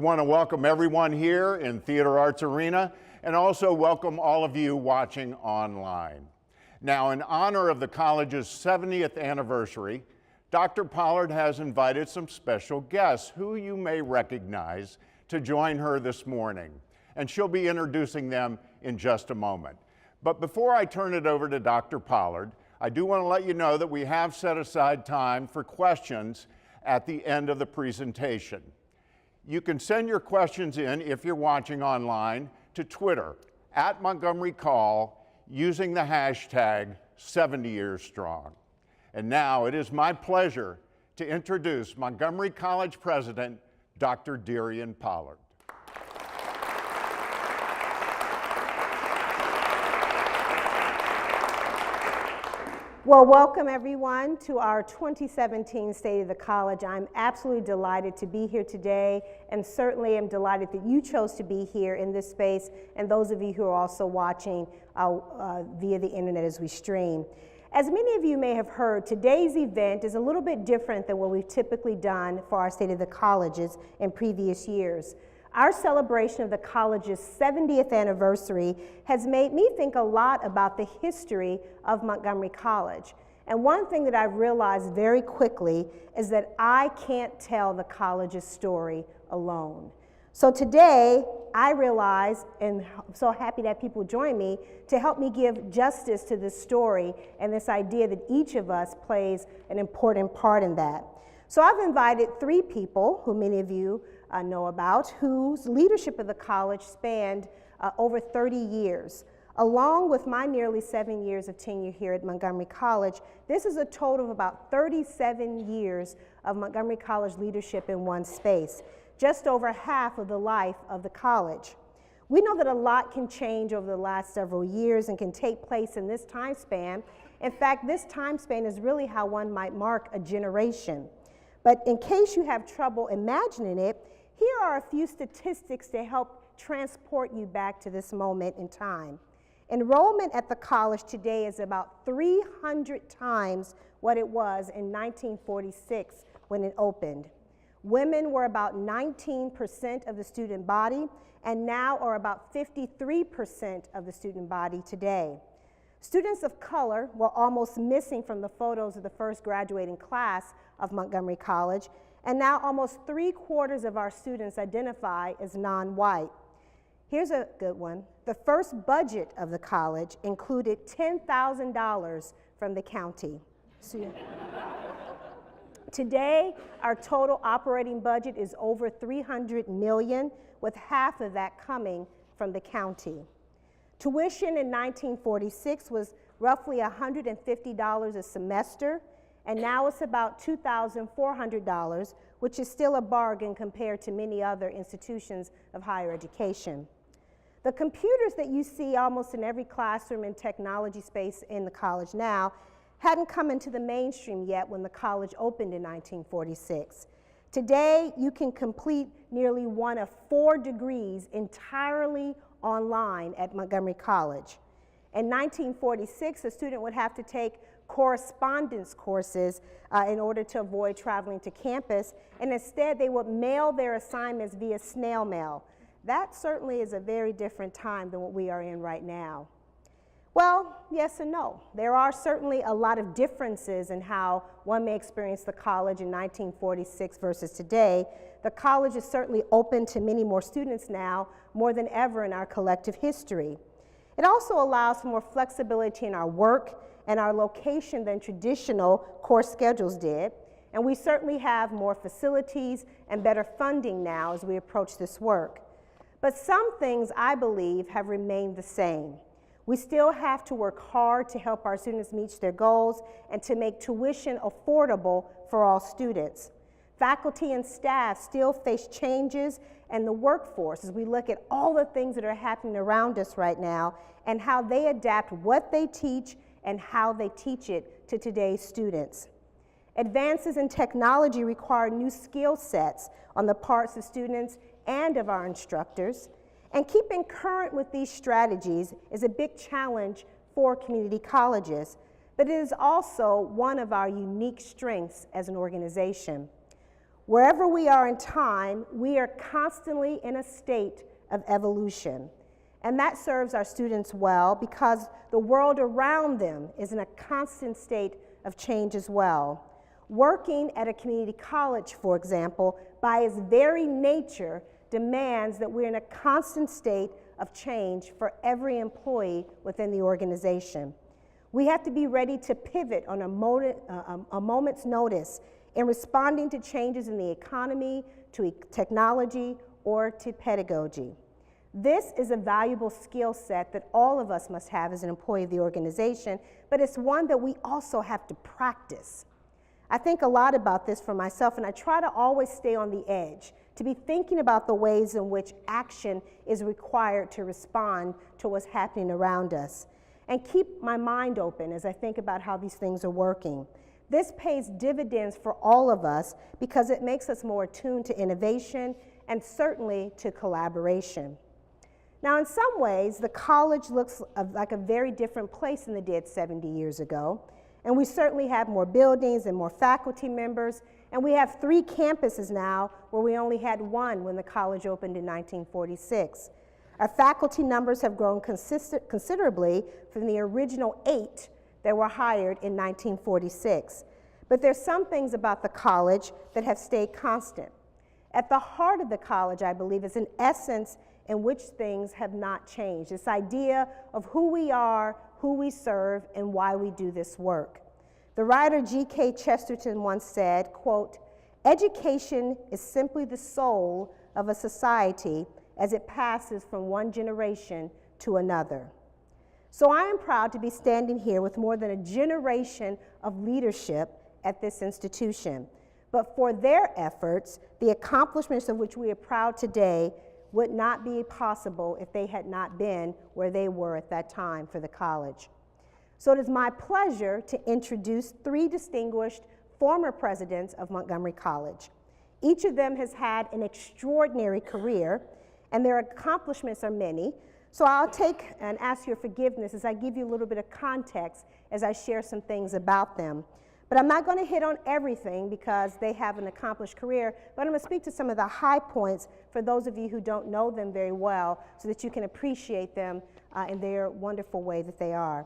want to welcome everyone here in Theater Arts Arena and also welcome all of you watching online. Now, in honor of the college's 70th anniversary, Dr. Pollard has invited some special guests who you may recognize to join her this morning, and she'll be introducing them in just a moment. But before I turn it over to Dr. Pollard, I do want to let you know that we have set aside time for questions at the end of the presentation. You can send your questions in, if you're watching online, to Twitter, @MontgomeryCall, using the hashtag 70yearsstrong. And now it is my pleasure to introduce Montgomery College President, Dr. Darian Pollard. Well, welcome everyone to our 2017 State of the College. I'm absolutely delighted to be here today, and certainly am delighted that you chose to be here in this space, and those of you who are also watching via the internet as we stream. As many of you may have heard, today's event is a little bit different than what we've typically done for our State of the Colleges in previous years. Our celebration of the college's 70th anniversary has made me think a lot about the history of Montgomery College. And one thing that I've realized very quickly is that I can't tell the college's story alone. So today, I realize, and I'm so happy to have people join me, to help me give justice to this story and this idea that each of us plays an important part in that. So I've invited three people who many of you know about, whose leadership of the college spanned over 30 years. Along with my nearly 7 years of tenure here at Montgomery College, this is a total of about 37 years of Montgomery College leadership in one space, just over half of the life of the college. We know that a lot can change over the last several years and can take place in this time span. In fact, this time span is really how one might mark a generation. But in case you have trouble imagining it, here are a few statistics to help transport you back to this moment in time. Enrollment at the college today is about 300 times what it was in 1946 when it opened. Women were about 19% of the student body and now are about 53% of the student body today. Students of color were almost missing from the photos of the first graduating class of Montgomery College, and now almost 3/4 of our students identify as non-white. Here's a good one. The first budget of the college included $10,000 from the county. Today, our total operating budget is over $300 million, with half of that coming from the county. Tuition in 1946 was roughly $150 a semester, and now it's about $2,400, which is still a bargain compared to many other institutions of higher education. The computers that you see almost in every classroom and technology space in the college now hadn't come into the mainstream yet when the college opened in 1946. Today, you can complete nearly one of 4 degrees entirely online at Montgomery College. In 1946, a student would have to take correspondence courses in order to avoid traveling to campus, and instead they would mail their assignments via snail mail. That certainly is a very different time than what we are in right now. Well, yes and no. There are certainly a lot of differences in how one may experience the college in 1946 versus today. The college is certainly open to many more students now, more than ever in our collective history. It also allows for more flexibility in our work and our location than traditional course schedules did, and we certainly have more facilities and better funding now as we approach this work. But some things, I believe, have remained the same. We still have to work hard to help our students meet their goals and to make tuition affordable for all students. Faculty and staff still face changes in the workforce as we look at all the things that are happening around us right now and how they adapt what they teach and how they teach it to today's students. Advances in technology require new skill sets on the parts of students and of our instructors, and keeping current with these strategies is a big challenge for community colleges, but it is also one of our unique strengths as an organization. Wherever we are in time, we are constantly in a state of evolution. And that serves our students well because the world around them is in a constant state of change as well. Working at a community college, for example, by its very nature, demands that we're in a constant state of change for every employee within the organization. We have to be ready to pivot on a moment's notice in responding to changes in the economy, to technology, or to pedagogy. This is a valuable skill set that all of us must have as an employee of the organization, but it's one that we also have to practice. I think a lot about this for myself, and I try to always stay on the edge, to be thinking about the ways in which action is required to respond to what's happening around us, and keep my mind open as I think about how these things are working. This pays dividends for all of us because it makes us more attuned to innovation and certainly to collaboration. Now, in some ways, the college looks like a very different place than it did 70 years ago. And we certainly have more buildings and more faculty members. And we have 3 campuses now where we only had 1 when the college opened in 1946. Our faculty numbers have grown considerably from the original 8 that were hired in 1946. But there's some things about the college that have stayed constant. At the heart of the college, I believe, is an essence in which things have not changed. This idea of who we are, who we serve, and why we do this work. The writer G.K. Chesterton once said, quote, "Education is simply the soul of a society as it passes from one generation to another." So I am proud to be standing here with more than a generation of leadership at this institution. But for their efforts, the accomplishments of which we are proud today would not be possible if they had not been where they were at that time for the college. So it is my pleasure to introduce 3 distinguished former presidents of Montgomery College. Each of them has had an extraordinary career, and their accomplishments are many. So I'll take and ask your forgiveness as I give you a little bit of context as I share some things about them. But I'm not going to hit on everything because they have an accomplished career, but I'm going to speak to some of the high points for those of you who don't know them very well so that you can appreciate them in their wonderful way that they are.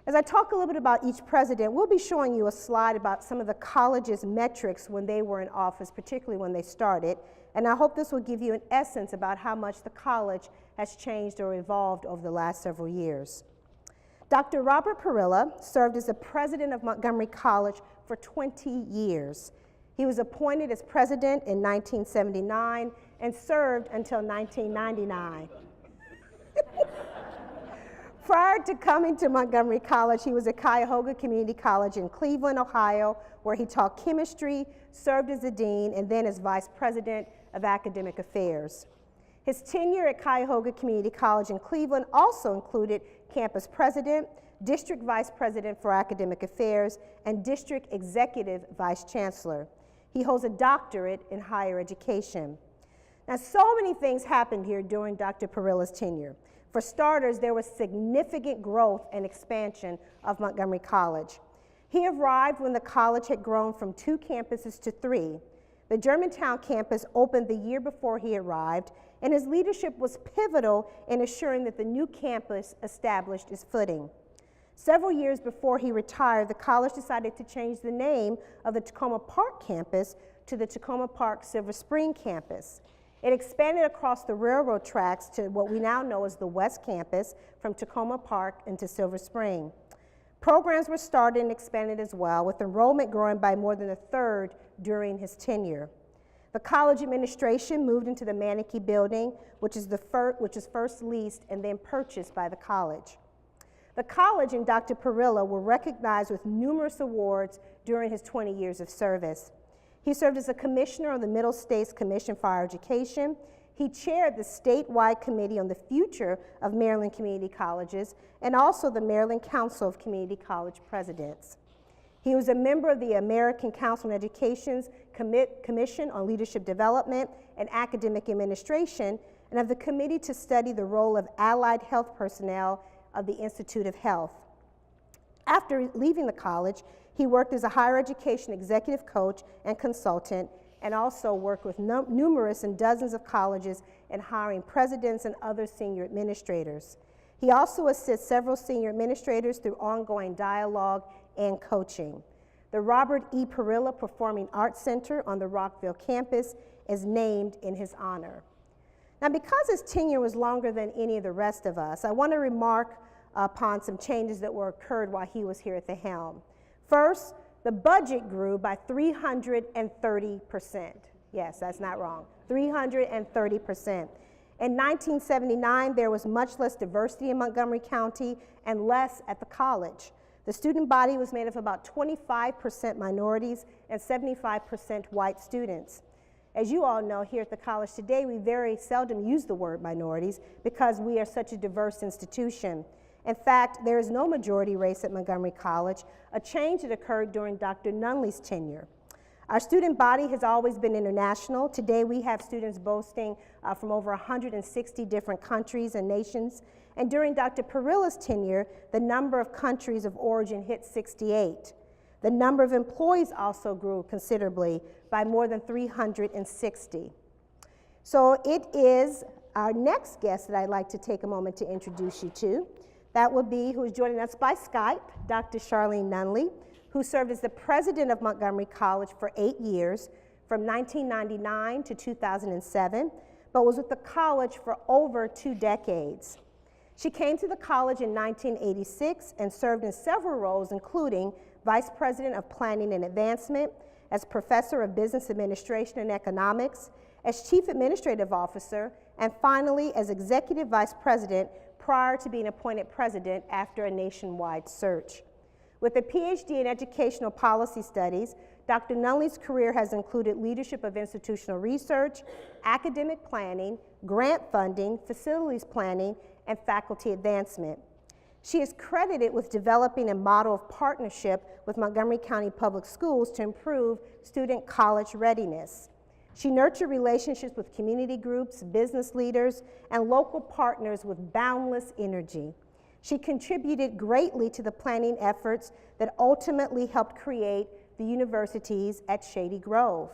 As I talk a little bit about each president, we'll be showing you a slide about some of the college's metrics when they were in office, particularly when they started, and I hope this will give you an essence about how much the college has changed or evolved over the last several years. Dr. Robert Parrilla served as the president of Montgomery College for 20 years. He was appointed as president in 1979 and served until 1999. Prior to coming to Montgomery College, he was at Cuyahoga Community College in Cleveland, Ohio, where he taught chemistry, served as the dean, and then as vice president of academic affairs. His tenure at Cuyahoga Community College in Cleveland also included campus president, district vice president for academic affairs, and district executive vice chancellor. He holds a doctorate in higher education. Now, so many things happened here during Dr. Parrilla's tenure. For starters, there was significant growth and expansion of Montgomery College. He arrived when the college had grown from 2 campuses to 3. The Germantown campus opened the year before he arrived, and his leadership was pivotal in assuring that the new campus established its footing. Several years before he retired, the college decided to change the name of the Takoma Park campus to the Takoma Park Silver Spring campus. It expanded across the railroad tracks to what we now know as the West Campus from Takoma Park into Silver Spring. Programs were started and expanded as well, with enrollment growing by more than 1/3 during his tenure. The college administration moved into the Manakee building, which is first leased and then purchased by the college. The college and Dr. Parrilla were recognized with numerous awards during his 20 years of service. He served as a commissioner of the Middle States Commission for Higher Education. He chaired the statewide committee on the future of Maryland community colleges and also the Maryland Council of Community College Presidents. He was a member of the American Council on Education's Commission on Leadership Development and Academic Administration and of the Committee to Study the Role of Allied Health Personnel of the Institute of Health. After leaving the college, he worked as a higher education executive coach and consultant and also worked with numerous and dozens of colleges in hiring presidents and other senior administrators. He also assists several senior administrators through ongoing dialogue and coaching. The Robert E. Parilla Performing Arts Center on the Rockville campus is named in his honor. Now, because his tenure was longer than any of the rest of us, I want to remark upon some changes that occurred while he was here at the helm. First, the budget grew by 330%. Yes, that's not wrong, 330%. In 1979, there was much less diversity in Montgomery County and less at the college. The student body was made of about 25% minorities and 75% white students. As you all know, here at the college today, we very seldom use the word minorities because we are such a diverse institution. In fact, there is no majority race at Montgomery College, a change that occurred during Dr. Nunley's tenure. Our student body has always been international. Today, we have students boasting from over 160 different countries and nations. And during Dr. Parilla's tenure, the number of countries of origin hit 68. The number of employees also grew considerably by more than 360. So it is our next guest that I'd like to take a moment to introduce you to. That would be, who is joining us by Skype, Dr. Charlene Nunley, who served as the president of Montgomery College for 8 years, from 1999 to 2007, but was with the college for over 2 decades. She came to the college in 1986 and served in several roles, including Vice President of Planning and Advancement, as Professor of Business Administration and Economics, as Chief Administrative Officer, and finally as Executive Vice President prior to being appointed President after a nationwide search. With a PhD in Educational Policy Studies, Dr. Nunley's career has included leadership of institutional research, academic planning, grant funding, facilities planning, and faculty advancement. She is credited with developing a model of partnership with Montgomery County Public Schools to improve student college readiness. She nurtured relationships with community groups, business leaders, and local partners with boundless energy. She contributed greatly to the planning efforts that ultimately helped create the universities at Shady Grove.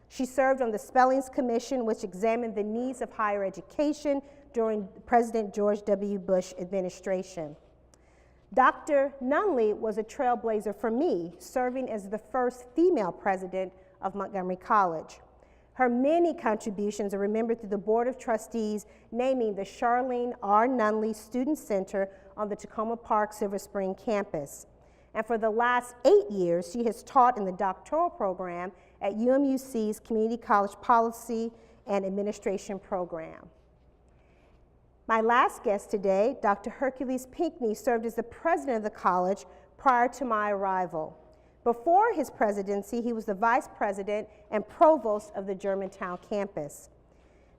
She served on the Spellings Commission, which examined the needs of higher education during President George W. Bush administration. Dr. Nunley was a trailblazer for me, serving as the first female president of Montgomery College. Her many contributions are remembered through the Board of Trustees naming the Charlene R. Nunley Student Center on the Tacoma Park Silver Spring campus. And for the last 8 years, she has taught in the doctoral program at UMUC's Community College Policy and Administration program. My last guest today, Dr. Hercules Pinckney, served as the president of the college prior to my arrival. Before his presidency, he was the vice president and provost of the Germantown campus.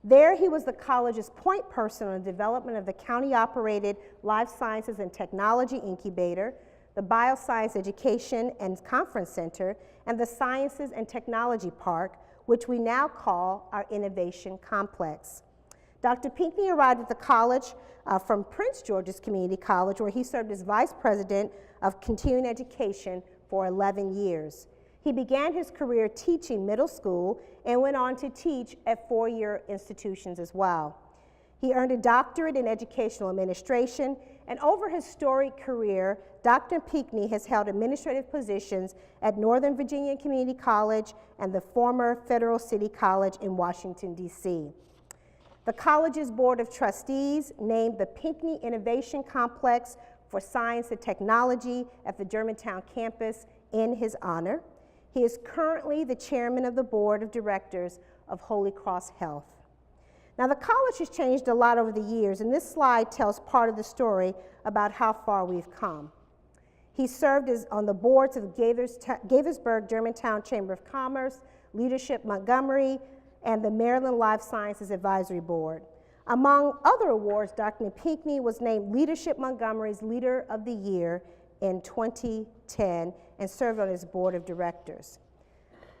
There, he was the college's point person on the development of the county-operated Life Sciences and Technology Incubator, the Bioscience Education and Conference Center, and the Sciences and Technology Park, which we now call our Innovation Complex. Dr. Pinckney arrived at the college from Prince George's Community College, where he served as vice president of continuing education for 11 years. He began his career teaching middle school and went on to teach at 4-year institutions as well. He earned a doctorate in educational administration, and over his storied career, Dr. Pinckney has held administrative positions at Northern Virginia Community College and the former Federal City College in Washington, D.C. The college's Board of Trustees named the Pinckney Innovation Complex for Science and Technology at the Germantown campus in his honor. He is currently the chairman of the Board of Directors of Holy Cross Health. Now, the college has changed a lot over the years, and this slide tells part of the story about how far we've come. He served on the boards of Gaithersburg Germantown Chamber of Commerce, Leadership Montgomery, and the Maryland Life Sciences Advisory Board. Among other awards, Dr. Pinckney was named Leadership Montgomery's Leader of the Year in 2010 and served on his board of directors.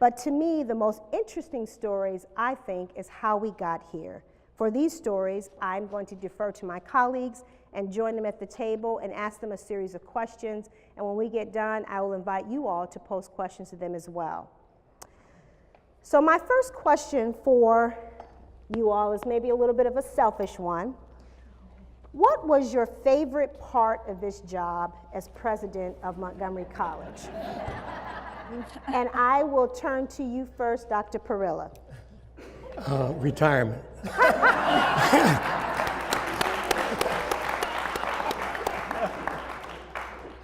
But to me, the most interesting stories, I think, is how we got here. For these stories, I'm going to defer to my colleagues and join them at the table and ask them a series of questions. And when we get done, I will invite you all to pose questions to them as well. So my first question for you all is maybe a little bit of a selfish one. What was your favorite part of this job as president of Montgomery College? And I will turn to you first, Dr. Parilla. Retirement.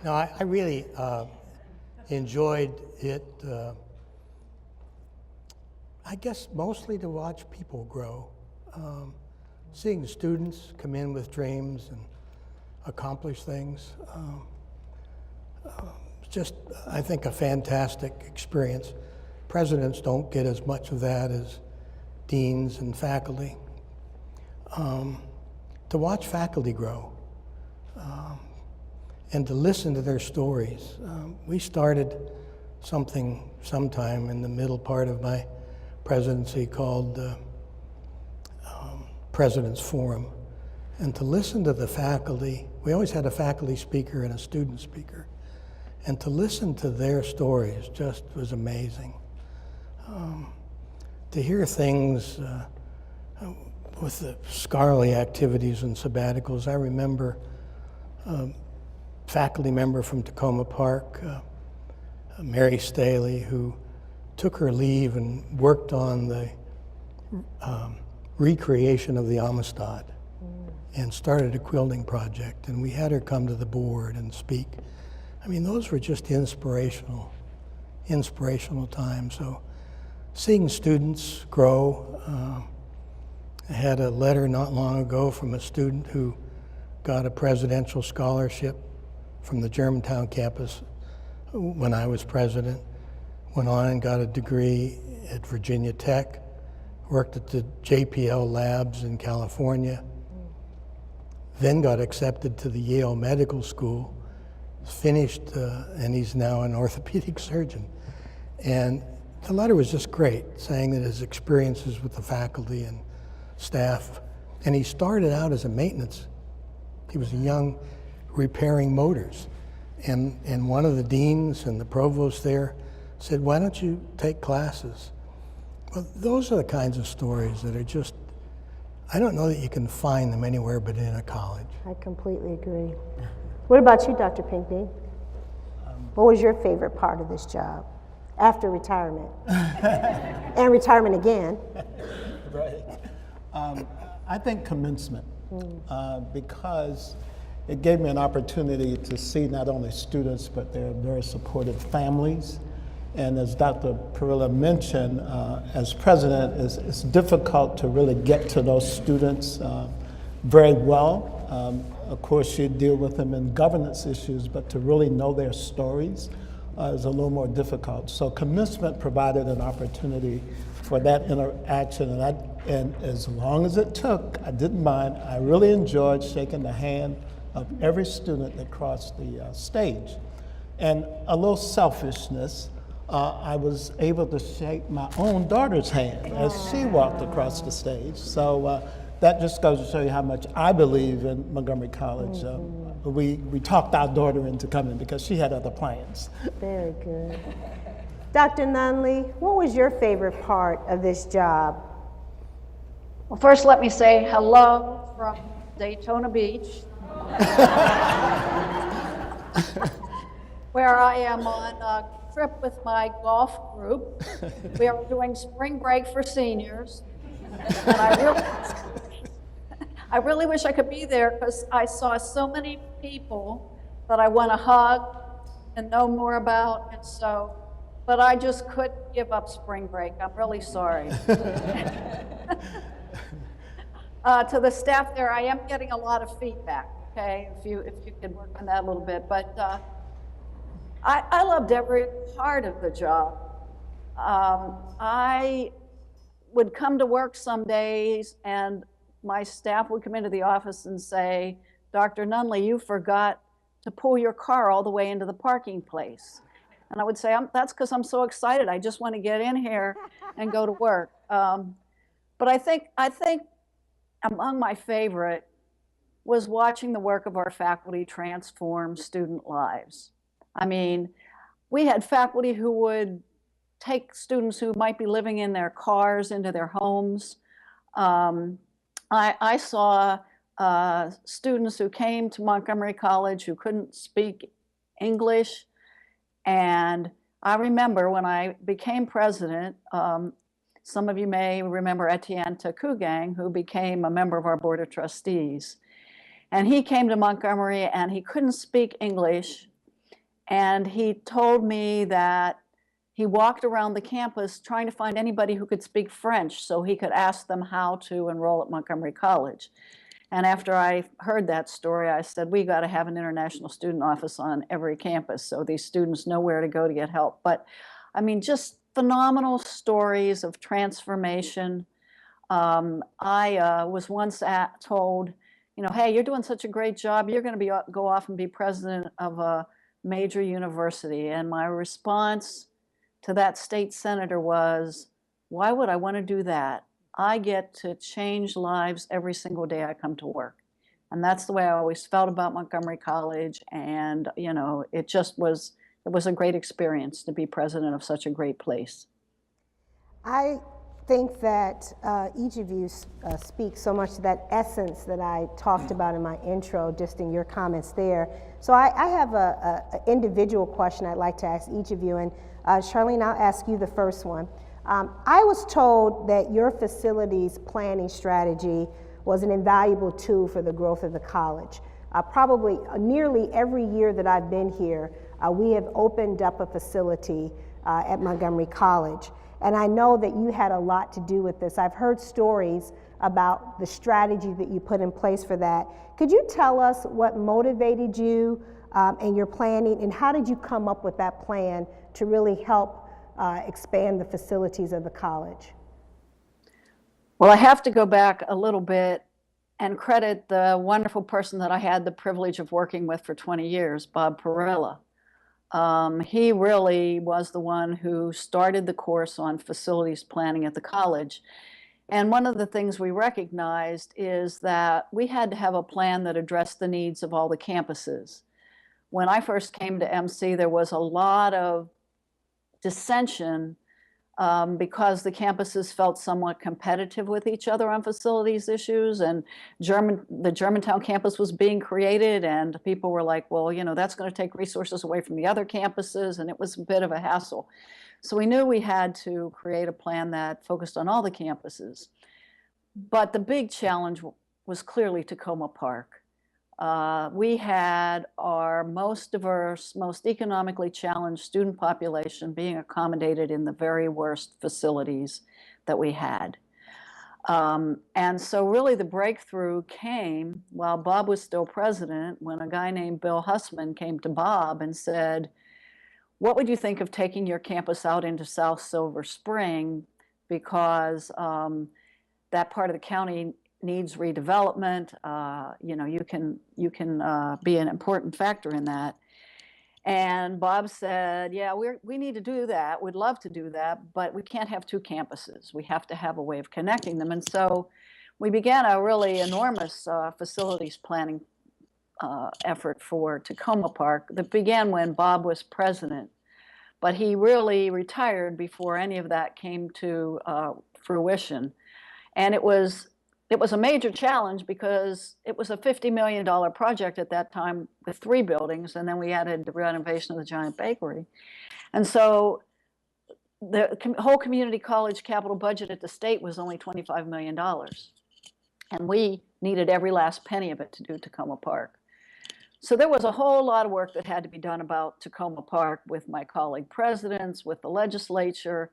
No, I really enjoyed it. I guess mostly to watch people grow. Seeing students come in with dreams and accomplish things. It's just, I think, a fantastic experience. Presidents don't get as much of that as deans and faculty. To watch faculty grow and to listen to their stories. We started something sometime in the middle part of my presidency called President's Forum. And to listen to the faculty, we always had a faculty speaker and a student speaker. And to listen to their stories just was amazing. To hear things with the scholarly activities and sabbaticals, I remember a faculty member from Tacoma Park, Mary Staley, who took her leave and worked on the recreation of the Amistad and started a quilting project. And we had her come to the board and speak. I mean, those were just inspirational times. So seeing students grow, I had a letter not long ago from a student who got a presidential scholarship from the Germantown campus when I was president, went on and got a degree at Virginia Tech, worked at the JPL labs in California, then got accepted to the Yale Medical School, finished, and he's now an orthopedic surgeon. And the letter was just great, saying that his experiences with the faculty and staff, and he started out as a maintenance. He was a young repairing motors. And one of the deans and the provost there said, why don't you take classes? Well, those are the kinds of stories that are just, I don't know that you can find them anywhere but in a college. I completely agree. What about you, Dr. Pinkney? What was your favorite part of this job after retirement? And retirement again. Right. I think commencement, because it gave me an opportunity to see not only students, but their very supportive families. And as Dr. Parilla mentioned, as president, it's difficult to really get to those students very well. Of course, you deal with them in governance issues, but to really know their stories is a little more difficult. So commencement provided an opportunity for that interaction, and as long as it took, I didn't mind. I really enjoyed shaking the hand of every student that crossed the stage. And a little selfishness, I was able to shake my own daughter's hand as she walked across the stage. So that just goes to show you how much I believe in Montgomery College. We talked our daughter into coming because she had other plans. Very good. Dr. Nunley, what was your favorite part of this job? Well, first let me say hello from Daytona Beach, where I am on a trip with my golf group. We are doing spring break for seniors. And I really wish I could be there because I saw so many people that I want to hug and know more about. And so, but I just couldn't give up spring break. I'm really sorry. To the staff there, I am getting a lot of feedback, okay, if you could work on that a little bit. But I loved every part of the job. I would come to work some days and my staff would come into the office and say, Dr. Nunley, you forgot to pull your car all the way into the parking place. And I would say, that's because I'm so excited. I just want to get in here and go to work. But I think among my favorite was watching the work of our faculty transform student lives. I mean, we had faculty who would take students who might be living in their cars into their homes. I saw students who came to Montgomery College who couldn't speak English. And I remember when I became president, some of you may remember Etienne Takugang, who became a member of our Board of Trustees. And he came to Montgomery and he couldn't speak English. And he told me that he walked around the campus trying to find anybody who could speak French so he could ask them how to enroll at Montgomery College. And after I heard that story, I said, we got to have an international student office on every campus so these students know where to go to get help. But I mean, just phenomenal stories of transformation. I was once told, you know, hey, you're doing such a great job. You're going to go off and be president of a major university. And my response to that state senator was, why would I want to do that? I get to change lives every single day I come to work. And that's the way I always felt about Montgomery College. And, you know, it was a great experience to be president of such a great place. I think that each of you speaks so much to that essence that I talked about in my intro, just in your comments there. So I have an individual question I'd like to ask each of you, and Charlene, I'll ask you the first one. I was told that your facilities planning strategy was an invaluable tool for the growth of the college. Probably nearly every year that I've been here, we have opened up a facility at Montgomery College. And I know that you had a lot to do with this. I've heard stories about the strategy that you put in place for that. Could you tell us what motivated you and your planning, and how did you come up with that plan to really help expand the facilities of the college? Well, I have to go back a little bit and credit the wonderful person that I had the privilege of working with for 20 years, Bob Perilla. He really was the one who started the course on facilities planning at the college. And one of the things we recognized is that we had to have a plan that addressed the needs of all the campuses. When I first came to MC, there was a lot of dissension because the campuses felt somewhat competitive with each other on facilities issues, and the Germantown campus was being created, and people were like, well, you know, that's going to take resources away from the other campuses, and it was a bit of a hassle. So we knew we had to create a plan that focused on all the campuses. But the big challenge was clearly Takoma Park. We had our most diverse, most economically challenged student population being accommodated in the very worst facilities that we had. And so really the breakthrough came while Bob was still president, when a guy named Bill Hussman came to Bob and said, what would you think of taking your campus out into South Silver Spring, because that part of the county needs redevelopment. You know, you can be an important factor in that. And Bob said, yeah, we need to do that. We'd love to do that, but we can't have two campuses. We have to have a way of connecting them. And so we began a really enormous facilities planning effort for Takoma Park that began when Bob was president. But he really retired before any of that came to fruition. And it was a major challenge because it was a $50 million project at that time with 3 buildings, and then we added the renovation of the giant bakery. And so the whole community college capital budget at the state was only $25 million. And we needed every last penny of it to do Takoma Park. So there was a whole lot of work that had to be done about Takoma Park with my colleague presidents, with the legislature,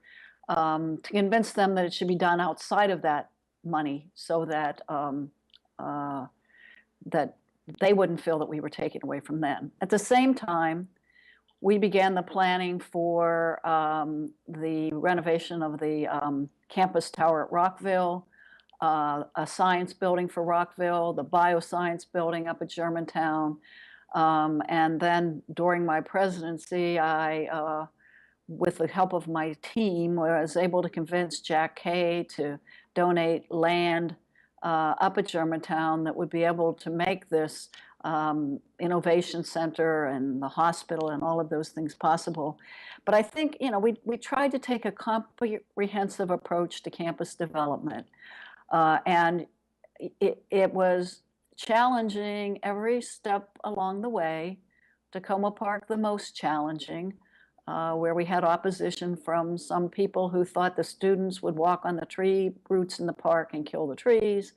to convince them that it should be done outside of that money, so that that they wouldn't feel that we were taking away from them. At the same time, we began the planning for the renovation of the campus tower at Rockville, a science building for Rockville, the bioscience building up at Germantown. And then during my presidency, I, with the help of my team, was able to convince Jack Kay to donate land up at Germantown that would be able to make this innovation center and the hospital and all of those things possible. But I think, we tried to take a comprehensive approach to campus development. And it was challenging every step along the way. Tacoma Park, the most challenging, where we had opposition from some people who thought the students would walk on the tree roots in the park and kill the trees,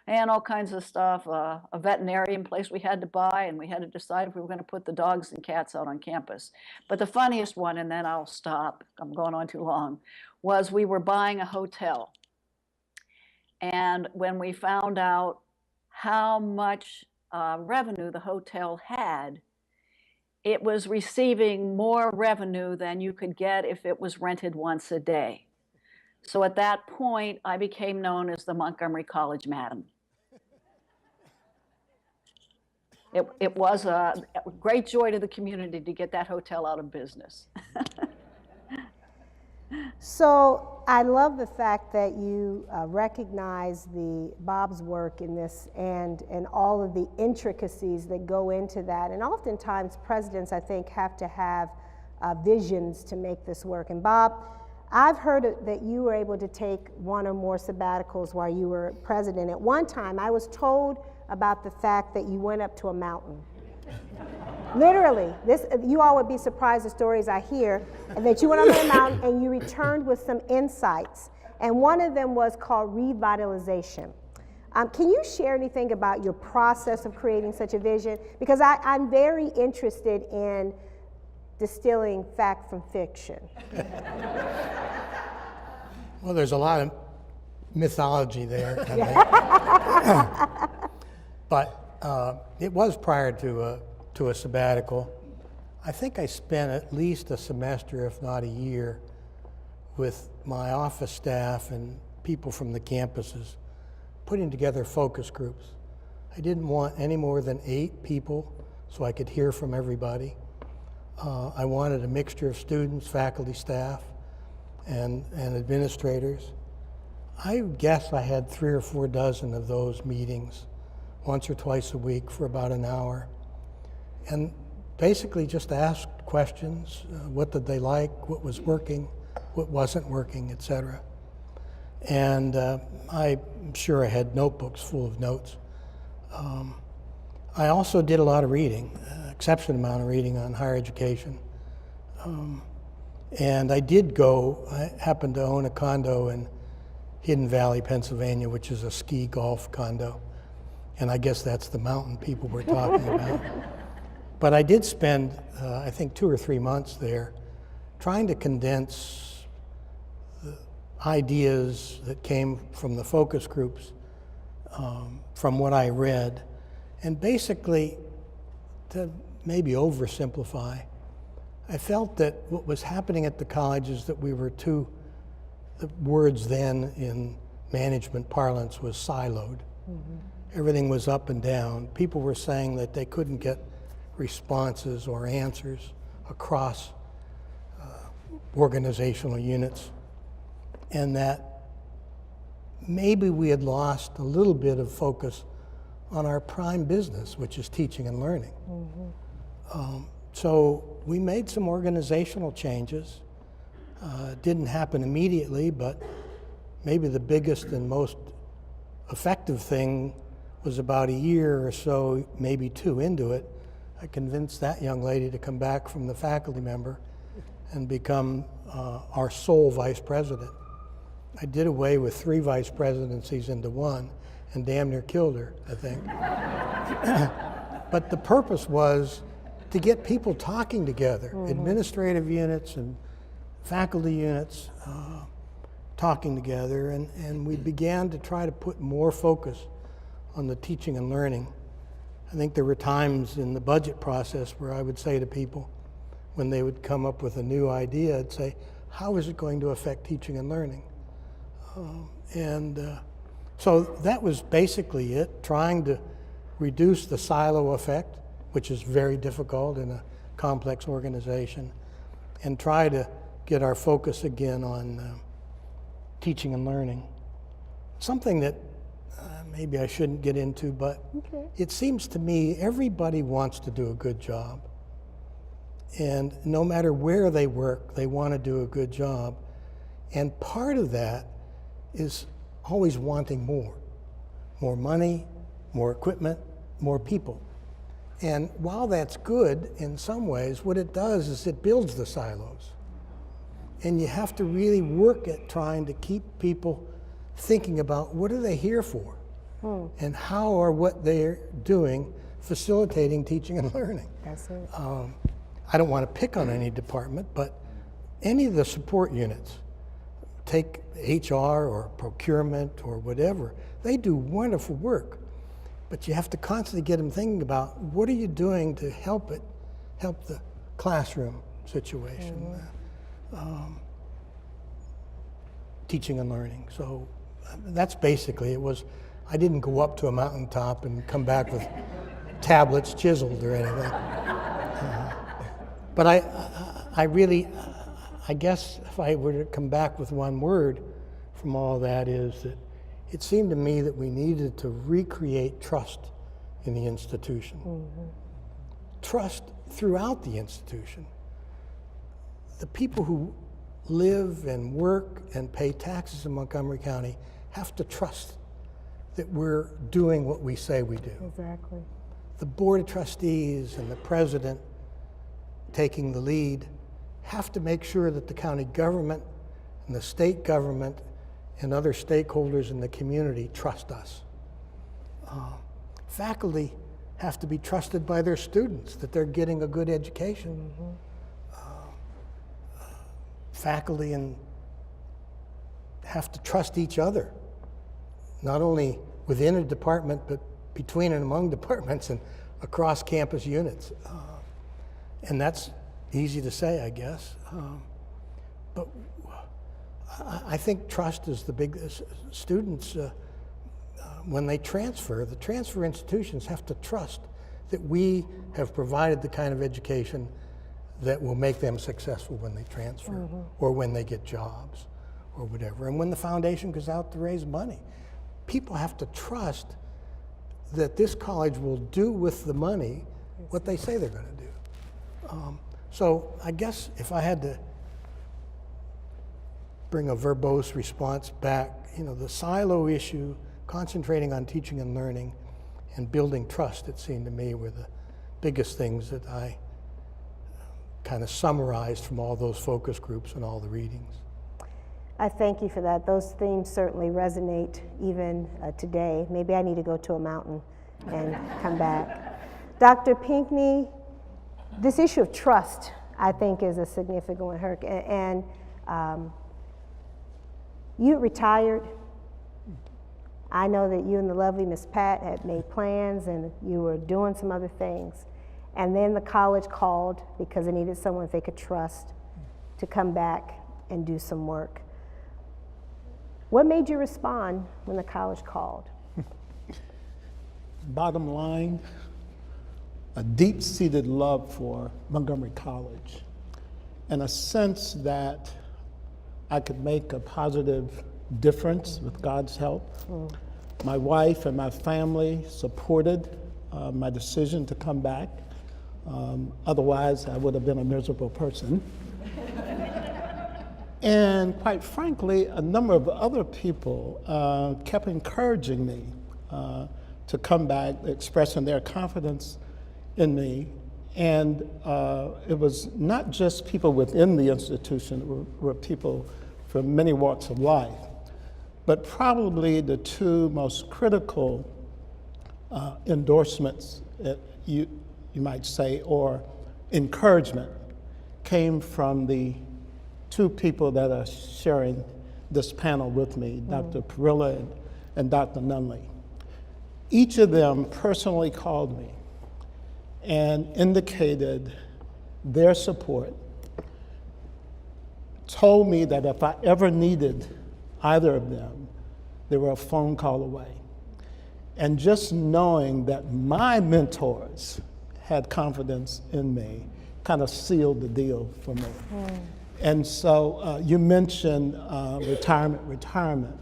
and all kinds of stuff. A veterinarian place we had to buy, and we had to decide if we were going to put the dogs and cats out on campus. But the funniest one, and then I'll stop, I'm going on too long, was we were buying a hotel. And when we found out how much revenue the hotel had, it was receiving more revenue than you could get if it was rented once a day. So at that point, I became known as the Montgomery College Madam. It was a great joy to the community to get that hotel out of business. So I love the fact that you recognize Bob's work in this and all of the intricacies that go into that. And oftentimes presidents, I think, have to have visions to make this work. And Bob, I've heard that you were able to take one or more sabbaticals while you were president. At one time, I was told about the fact that you went up to a mountain. Literally, you all would be surprised the stories I hear, and that you went up on a mountain and you returned with some insights. And one of them was called revitalization. Can you share anything about your process of creating such a vision? Because I'm very interested in distilling fact from fiction. Well, there's a lot of mythology there. But it was prior to a sabbatical. I think I spent at least a semester, if not a year, with my office staff and people from the campuses putting together focus groups. I didn't want any more than 8 people so I could hear from everybody. I wanted a mixture of students, faculty, staff, and administrators. I guess I had 3 or 4 dozen of those meetings, once or twice a week for about an hour. And basically just asked questions, what did they like, what was working, what wasn't working, etc. And I'm sure I had notebooks full of notes. I also did a lot of reading, exceptional amount of reading on higher education. And I happened to own a condo in Hidden Valley, Pennsylvania, which is a ski golf condo. And I guess that's the mountain people were talking about. But I did spend, I think, 2 or 3 months there trying to condense the ideas that came from the focus groups, from what I read, and basically, to maybe oversimplify, I felt that what was happening at the college is that we were the words then in management parlance was siloed. Mm-hmm. Everything was up and down. People were saying that they couldn't get responses or answers across organizational units, and that maybe we had lost a little bit of focus on our prime business, which is teaching and learning. Mm-hmm. So we made some organizational changes. It didn't happen immediately, but maybe the biggest and most effective thing was about a year or so, maybe 2 into it. I convinced that young lady to come back from the faculty member and become our sole vice president. I did away with 3 vice presidencies into 1 and damn near killed her, I think. But the purpose was to get people talking together, mm-hmm. administrative units and faculty units talking together, and we began to try to put more focus on the teaching and learning. I think there were times in the budget process where I would say to people, when they would come up with a new idea, I'd say, how is it going to affect teaching and learning? So that was basically it, trying to reduce the silo effect, which is very difficult in a complex organization, and try to get our focus again on teaching and learning. Something that maybe I shouldn't get into, but it seems to me everybody wants to do a good job. And no matter where they work, they want to do a good job. And part of that is always wanting more. More money, more equipment, more people. And while that's good in some ways, what it does is it builds the silos. And you have to really work at trying to keep people thinking about what are they here for? And how are what they're doing facilitating teaching and learning? That's it. I don't want to pick on any department, but any of the support units, take HR or procurement or whatever, they do wonderful work. But you have to constantly get them thinking about what are you doing to help the classroom situation, teaching and learning. So that's basically it was. I didn't go up to a mountaintop and come back with tablets chiseled or anything. But I really, I guess if I were to come back with one word from all that is that it seemed to me that we needed to recreate trust in the institution. Trust throughout the institution. The people who live and work and pay taxes in Montgomery County have to trust that we're doing what we say we do. Exactly. The Board of Trustees and the President taking the lead have to make sure that the county government and the state government and other stakeholders in the community trust us. Faculty have to be trusted by their students, that they're getting a good education. Faculty have to trust each other, not only within a department, but between and among departments and across campus units. And that's easy to say, I guess. But I think trust is the big, students, when they transfer, the transfer institutions have to trust that we have provided the kind of education that will make them successful when they transfer or when they get jobs or whatever. And when the foundation goes out to raise money, people have to trust that this college will do with the money what they say they're going to do. So I guess if I had to bring a verbose response back, the silo issue, concentrating on teaching and learning and building trust, it seemed to me, were the biggest things that I kind of summarized from all those focus groups and all the readings. I thank you for that. Those themes certainly resonate even today. Maybe I need to go to a mountain and come back. Dr. Pinckney, this issue of trust, I think, is a significant one. And you retired. I know that you and the lovely Miss Pat had made plans and you were doing some other things. And then the college called because they needed someone they could trust to come back and do some work. What made you respond when the college called? Bottom line, a deep-seated love for Montgomery College and a sense that I could make a positive difference with God's help. My wife and my family supported my decision to come back. Otherwise, I would have been a miserable person. And quite frankly, a number of other people kept encouraging me to come back, expressing their confidence in me. And it was not just people within the institution, were people from many walks of life. But probably the two most critical endorsements, you might say, or encouragement, came from the two people that are sharing this panel with me, Dr. Perilla and Dr. Nunley. Each of them personally called me and indicated their support, told me that if I ever needed either of them, they were a phone call away. And just knowing that my mentors had confidence in me kind of sealed the deal for me. And so you mentioned retirement.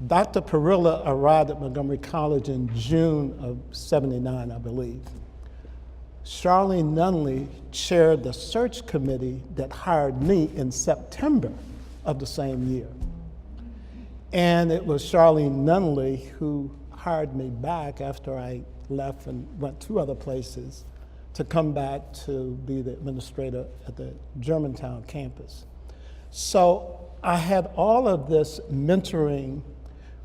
Dr. Perilla arrived at Montgomery College in June of '79, I believe. Charlene Nunley chaired the search committee that hired me in September of the same year. And it was Charlene Nunley who hired me back after I left and went 2 other places to come back to be the administrator at the Germantown campus. So I had all of this mentoring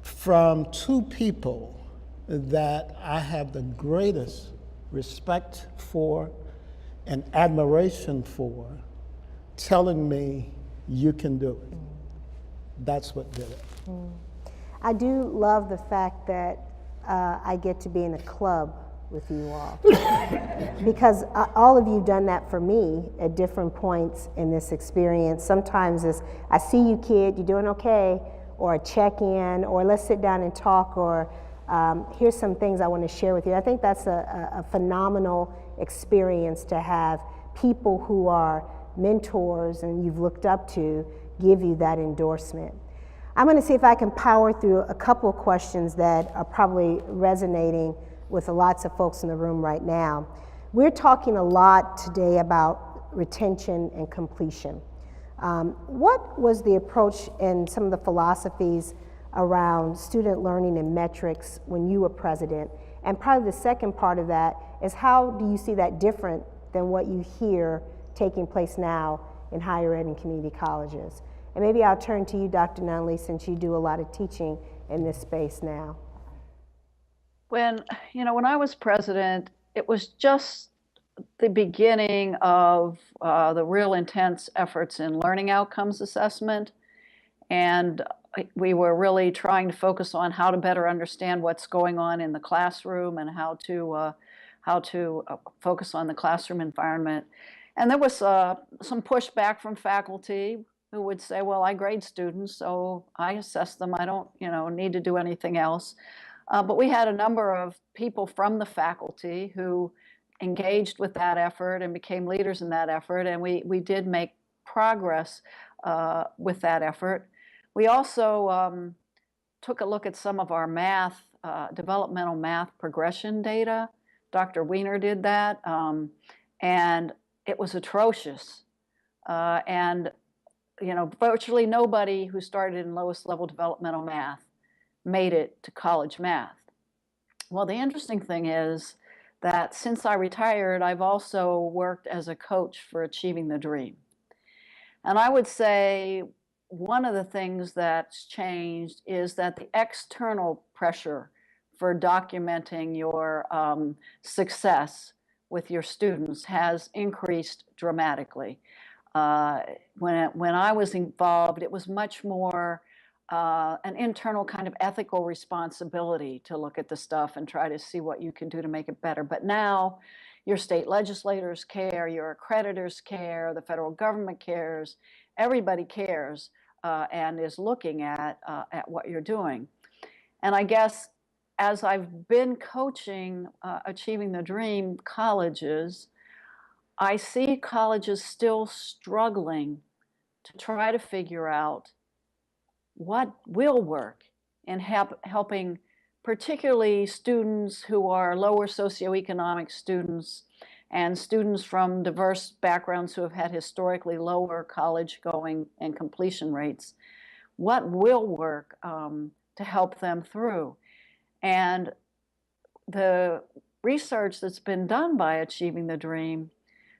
from 2 people that I have the greatest respect for and admiration for, telling me you can do it. That's what did it. I do love the fact that I get to be in a club with you all because all of you done that for me at different points in this experience. Sometimes it's, I see you kid, you doing okay, or a check-in, or let's sit down and talk, or here's some things I want to share with you. I think that's a phenomenal experience to have people who are mentors and you've looked up to give you that endorsement. I'm going to see if I can power through a couple of questions that are probably resonating with lots of folks in the room right now. We're talking a lot today about retention and completion. What was the approach and some of the philosophies around student learning and metrics when you were president? And probably the second part of that is, how do you see that different than what you hear taking place now in higher ed and community colleges? And maybe I'll turn to you, Dr. Nunley, since you do a lot of teaching in this space now. When I was president, it was just the beginning of the real intense efforts in learning outcomes assessment. And we were really trying to focus on how to better understand what's going on in the classroom and how to focus on the classroom environment. And there was some pushback from faculty who would say, well, I grade students, so I assess them. I don't need to do anything else. But we had a number of people from the faculty who engaged with that effort and became leaders in that effort, and we did make progress with that effort. We also took a look at some of our math, developmental math progression data. Dr. Weiner did that, and it was atrocious. And virtually nobody who started in lowest level developmental math made it to college math. Well, the interesting thing is that since I retired, I've also worked as a coach for Achieving the Dream. And I would say one of the things that's changed is that the external pressure for documenting your success with your students has increased dramatically. When I was involved, it was much more an internal kind of ethical responsibility to look at the stuff and try to see what you can do to make it better. But now your state legislators care, your accreditors care, the federal government cares, everybody cares and is looking at what you're doing. And I guess as I've been coaching Achieving the Dream colleges, I see colleges still struggling to try to figure out what will work in helping particularly students who are lower socioeconomic students and students from diverse backgrounds who have had historically lower college going and completion rates. What will work to help them through? And the research that's been done by Achieving the Dream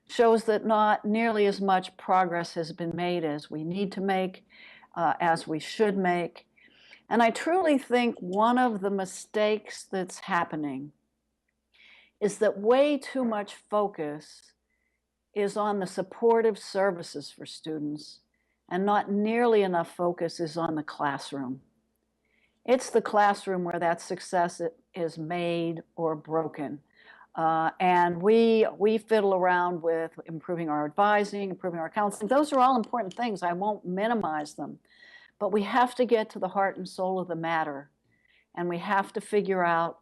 shows that not nearly as much progress has been made as we need to make, as we should make. And I truly think one of the mistakes that's happening is that way too much focus is on the supportive services for students, and not nearly enough focus is on the classroom. It's the classroom where that success is made or broken. And we fiddle around with improving our advising, improving our counseling. Those are all important things. I won't minimize them. But we have to get to the heart and soul of the matter. And we have to figure out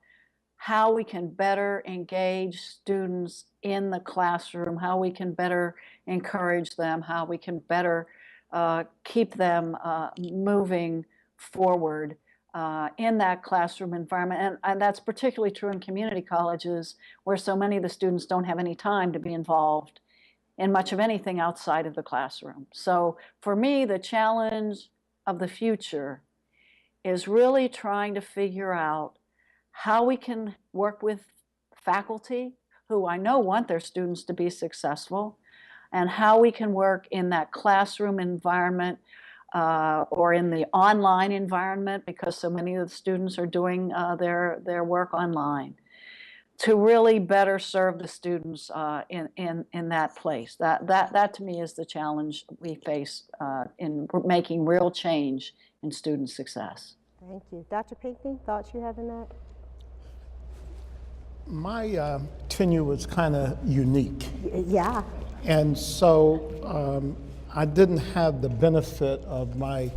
how we can better engage students in the classroom, how we can better encourage them, how we can better keep them moving forward in that classroom environment. And that's particularly true in community colleges where so many of the students don't have any time to be involved in much of anything outside of the classroom. So for me, the challenge of the future is really trying to figure out how we can work with faculty who I know want their students to be successful, and how we can work in that classroom environment or in the online environment, because so many of the students are doing their work online, to really better serve the students in that place. That to me is the challenge we face in making real change in student success. Thank you. Dr. Pinckney, thoughts you have in that? My tenure was kind of unique. Yeah. And so I didn't have the benefit of my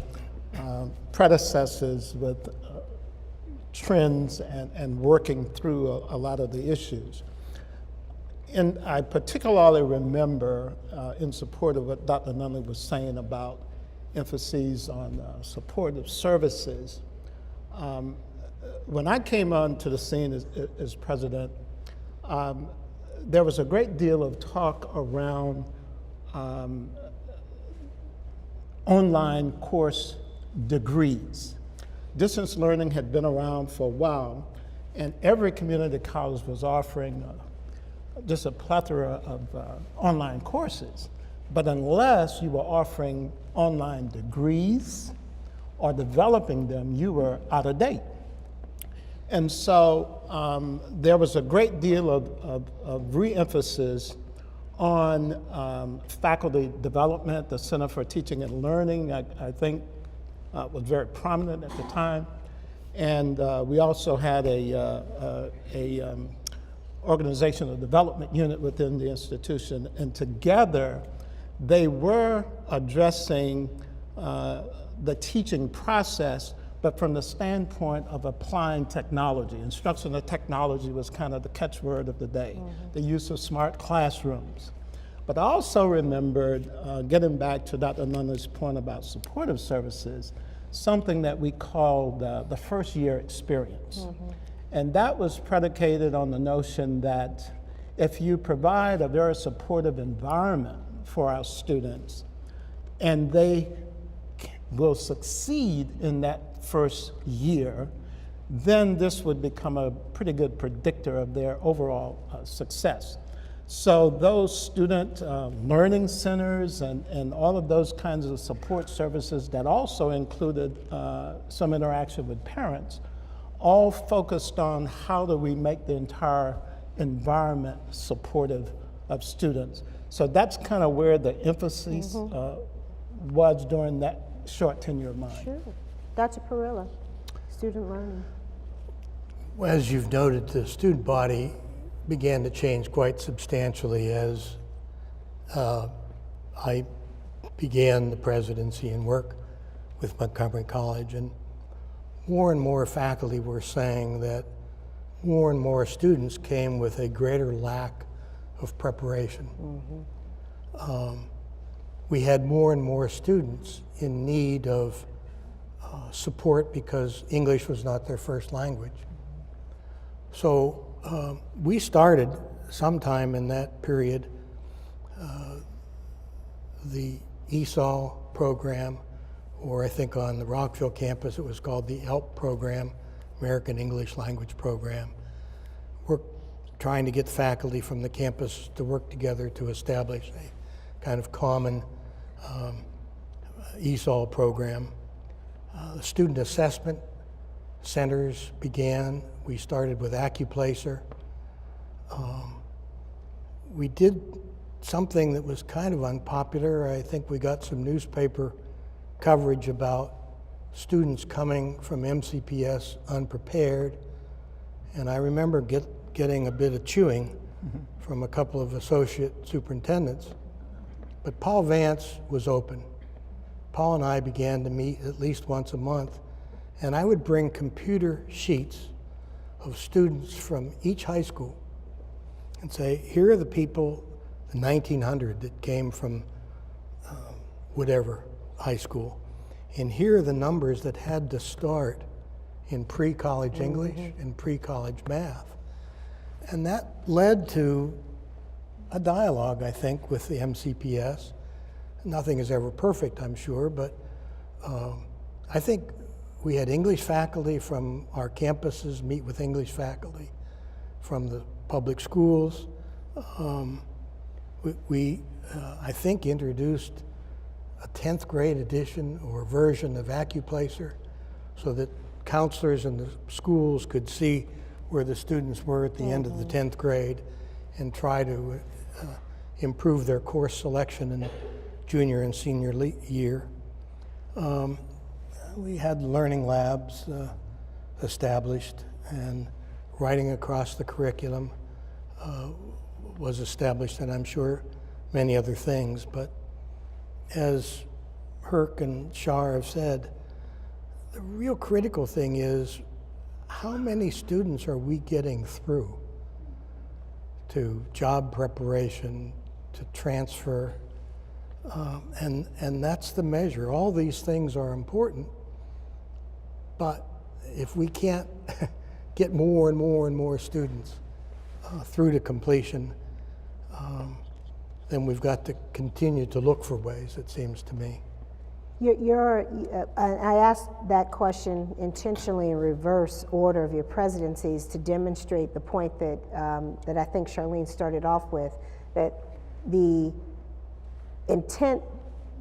predecessors with trends and working through a lot of the issues. And I particularly remember, in support of what Dr. Nunley was saying about emphases on supportive services, when I came onto the scene as president, there was a great deal of talk around online course degrees. Distance learning had been around for a while, and every community college was offering just a plethora of online courses. But unless you were offering online degrees or developing them, you were out of date. And so there was a great deal of re-emphasis on faculty development. The Center for Teaching and Learning, I think, was very prominent at the time. And we also had a organizational development unit within the institution. And together, they were addressing the teaching process, but from the standpoint of applying technology. Instructional technology was kind of the catchword of the day, the use of smart classrooms. But I also remembered, getting back to Dr. Nunley's point about supportive services, something that we called the first year experience. And that was predicated on the notion that if you provide a very supportive environment for our students, and they will succeed in that first year, then this would become a pretty good predictor of their overall success. So those student learning centers and all of those kinds of support services that also included some interaction with parents, all focused on how do we make the entire environment supportive of students. So that's kind of where the emphasis was during that short tenure of mine. Sure. Dr. Parilla, student learning. Well, as you've noted, the student body began to change quite substantially as I began the presidency and work with Montgomery College, and more faculty were saying that more and more students came with a greater lack of preparation. We had more and more students in need of support because English was not their first language. So we started sometime in that period the ESOL program, or I think on the Rockville campus it was called the ELP program, American English Language Program. We're trying to get faculty from the campus to work together to establish a kind of common ESOL program. The student assessment centers began. We started with AccuPlacer. We did something that was kind of unpopular. I think we got some newspaper coverage about students coming from MCPS unprepared, and I remember getting a bit of chewing from a couple of associate superintendents. But Paul Vance was open. Paul and I began to meet at least once a month, and I would bring computer sheets of students from each high school and say, here are the people, the 1,900 that came from whatever high school, and here are the numbers that had to start in pre-college English and pre-college math. And that led to a dialogue, I think, with the MCPS. Nothing is ever perfect, I'm sure, but I think we had English faculty from our campuses meet with English faculty from the public schools. We I think, introduced a 10th grade edition or version of AccuPlacer so that counselors in the schools could see where the students were at the end of the 10th grade and try to improve their course selection in junior and senior year. We had learning labs established, and writing across the curriculum was established, and I'm sure many other things. But as Herc and Shar have said, the real critical thing is how many students are we getting through to job preparation, to transfer, and that's the measure. All these things are important, but if we can't get more and more and more students through to completion, then we've got to continue to look for ways, it seems to me. I asked that question intentionally in reverse order of your presidencies to demonstrate the point that, that I think Charlene started off with, that the intent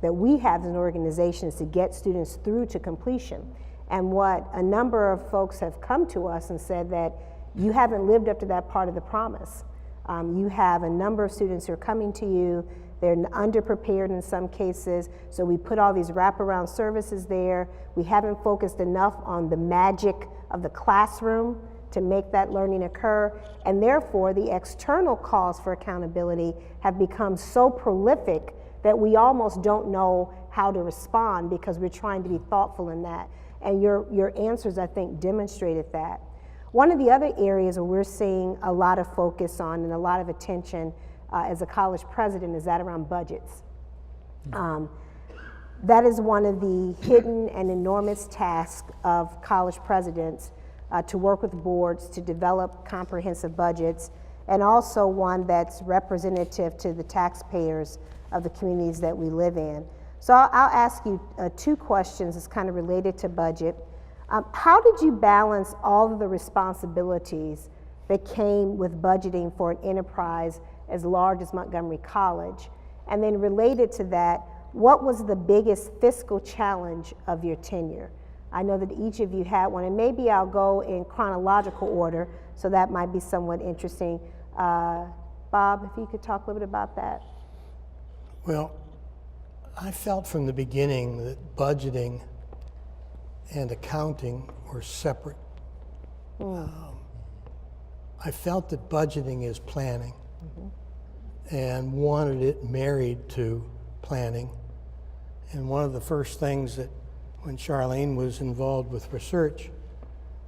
that we have as an organization is to get students through to completion. And what a number of folks have come to us and said that you haven't lived up to that part of the promise. You have a number of students who are coming to you, they're underprepared in some cases, so we put all these wraparound services there. We haven't focused enough on the magic of the classroom to make that learning occur, and therefore the external calls for accountability have become so prolific that we almost don't know how to respond because we're trying to be thoughtful in that. And your answers, I think, demonstrated that. One of the other areas where we're seeing a lot of focus on and a lot of attention as a college president is that around budgets. That is one of the hidden and enormous tasks of college presidents, to work with boards to develop comprehensive budgets, and also one that's representative to the taxpayers of the communities that we live in. So I'll ask you two questions that's kind of related to budget. How did you balance all of the responsibilities that came with budgeting for an enterprise as large as Montgomery College? And then related to that, what was the biggest fiscal challenge of your tenure? I know that each of you had one, and maybe I'll go in chronological order, so that might be somewhat interesting. Bob, if you could talk a little bit about that. Well, I felt from the beginning that budgeting and accounting were separate. I felt that budgeting is planning, and wanted it married to planning. And one of the first things that, when Charlene was involved with research,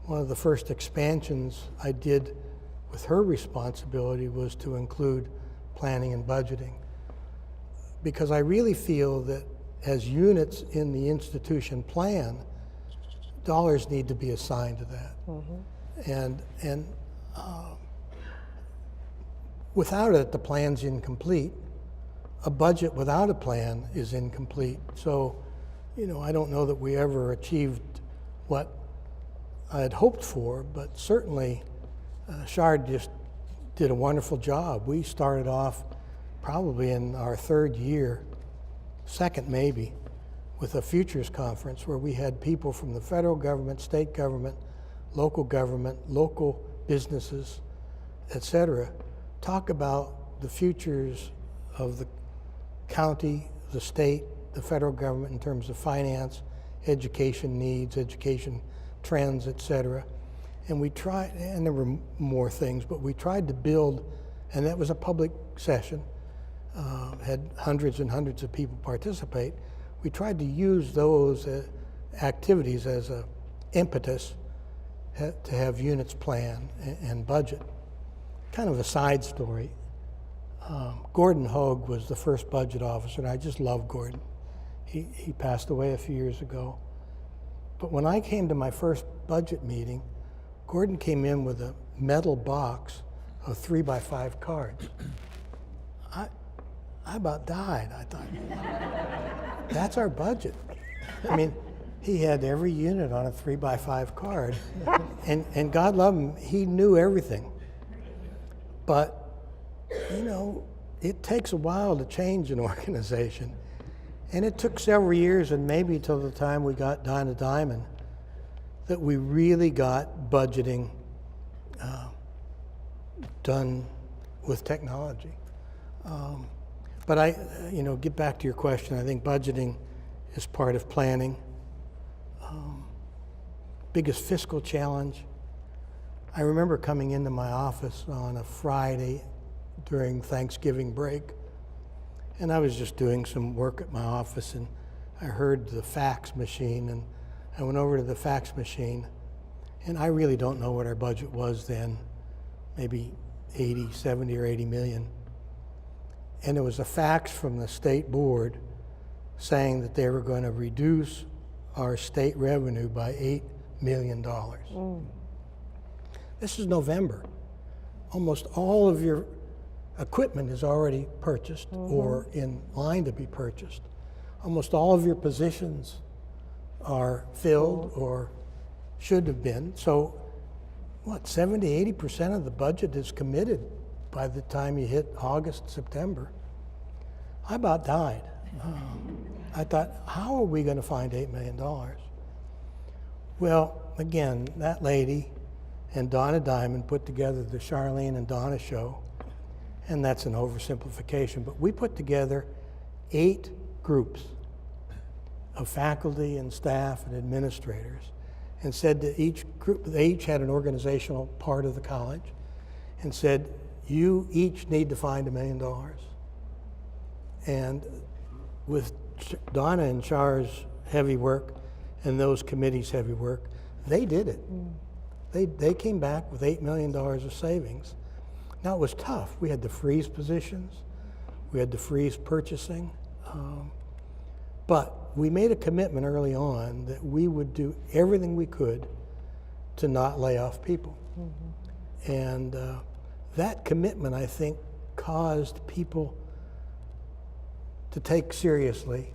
one of the first expansions I did with her responsibility was to include planning and budgeting. Because I really feel that as units in the institution plan, dollars need to be assigned to that. And without it, the plan's incomplete. A budget without a plan is incomplete. So, I don't know that we ever achieved what I had hoped for, but certainly Shard just did a wonderful job. We started off probably in our third year, second maybe, with a futures conference where we had people from the federal government, state government, local businesses, et cetera, talk about the futures of the county, the state, the federal government in terms of finance, education needs, education trends, et cetera. And we tried, and there were more things, but we tried to build, and that was a public session, had hundreds and hundreds of people participate. We tried to use those activities as an impetus to have units plan and budget. Kind of a side story. Gordon Hogue was the first budget officer, and I just love Gordon. He passed away a few years ago. But when I came to my first budget meeting, Gordon came in with a metal box of 3x5 cards. I about died. I thought, that's our budget. I mean, he had every unit on a 3x5 card. And God love him, he knew everything. But, you know, it takes a while to change an organization. And it took several years, and maybe till the time we got Donna Diamond, that we really got budgeting done with technology. But get back to your question, I think budgeting is part of planning. Biggest fiscal challenge, I remember coming into my office on a Friday during Thanksgiving break, and I was just doing some work at my office, and I heard the fax machine, and I went over to the fax machine, and I really don't know what our budget was then, maybe 80, 70 or 80 million. And it was a fax from the state board saying that they were going to reduce our state revenue by $8 million. This is November. Almost all of your equipment is already purchased or in line to be purchased. Almost all of your positions are filled or should have been. So, 70, 80% of the budget is committed by the time you hit August, September. I about died. I thought, how are we going to find $8 million? Well, again, that lady and Donna Diamond put together the Charlene and Donna show, and that's an oversimplification, but we put together 8 groups of faculty and staff and administrators and said to each group, they each had an organizational part of the college, and said, you each need to find $1 million. And with Donna and Char's heavy work and those committees' heavy work, they did it. They came back with $8 million of savings. Now, it was tough. We had to freeze positions. We had to freeze purchasing. But we made a commitment early on that we would do everything we could to not lay off people. And that commitment, I think, caused people to take seriously,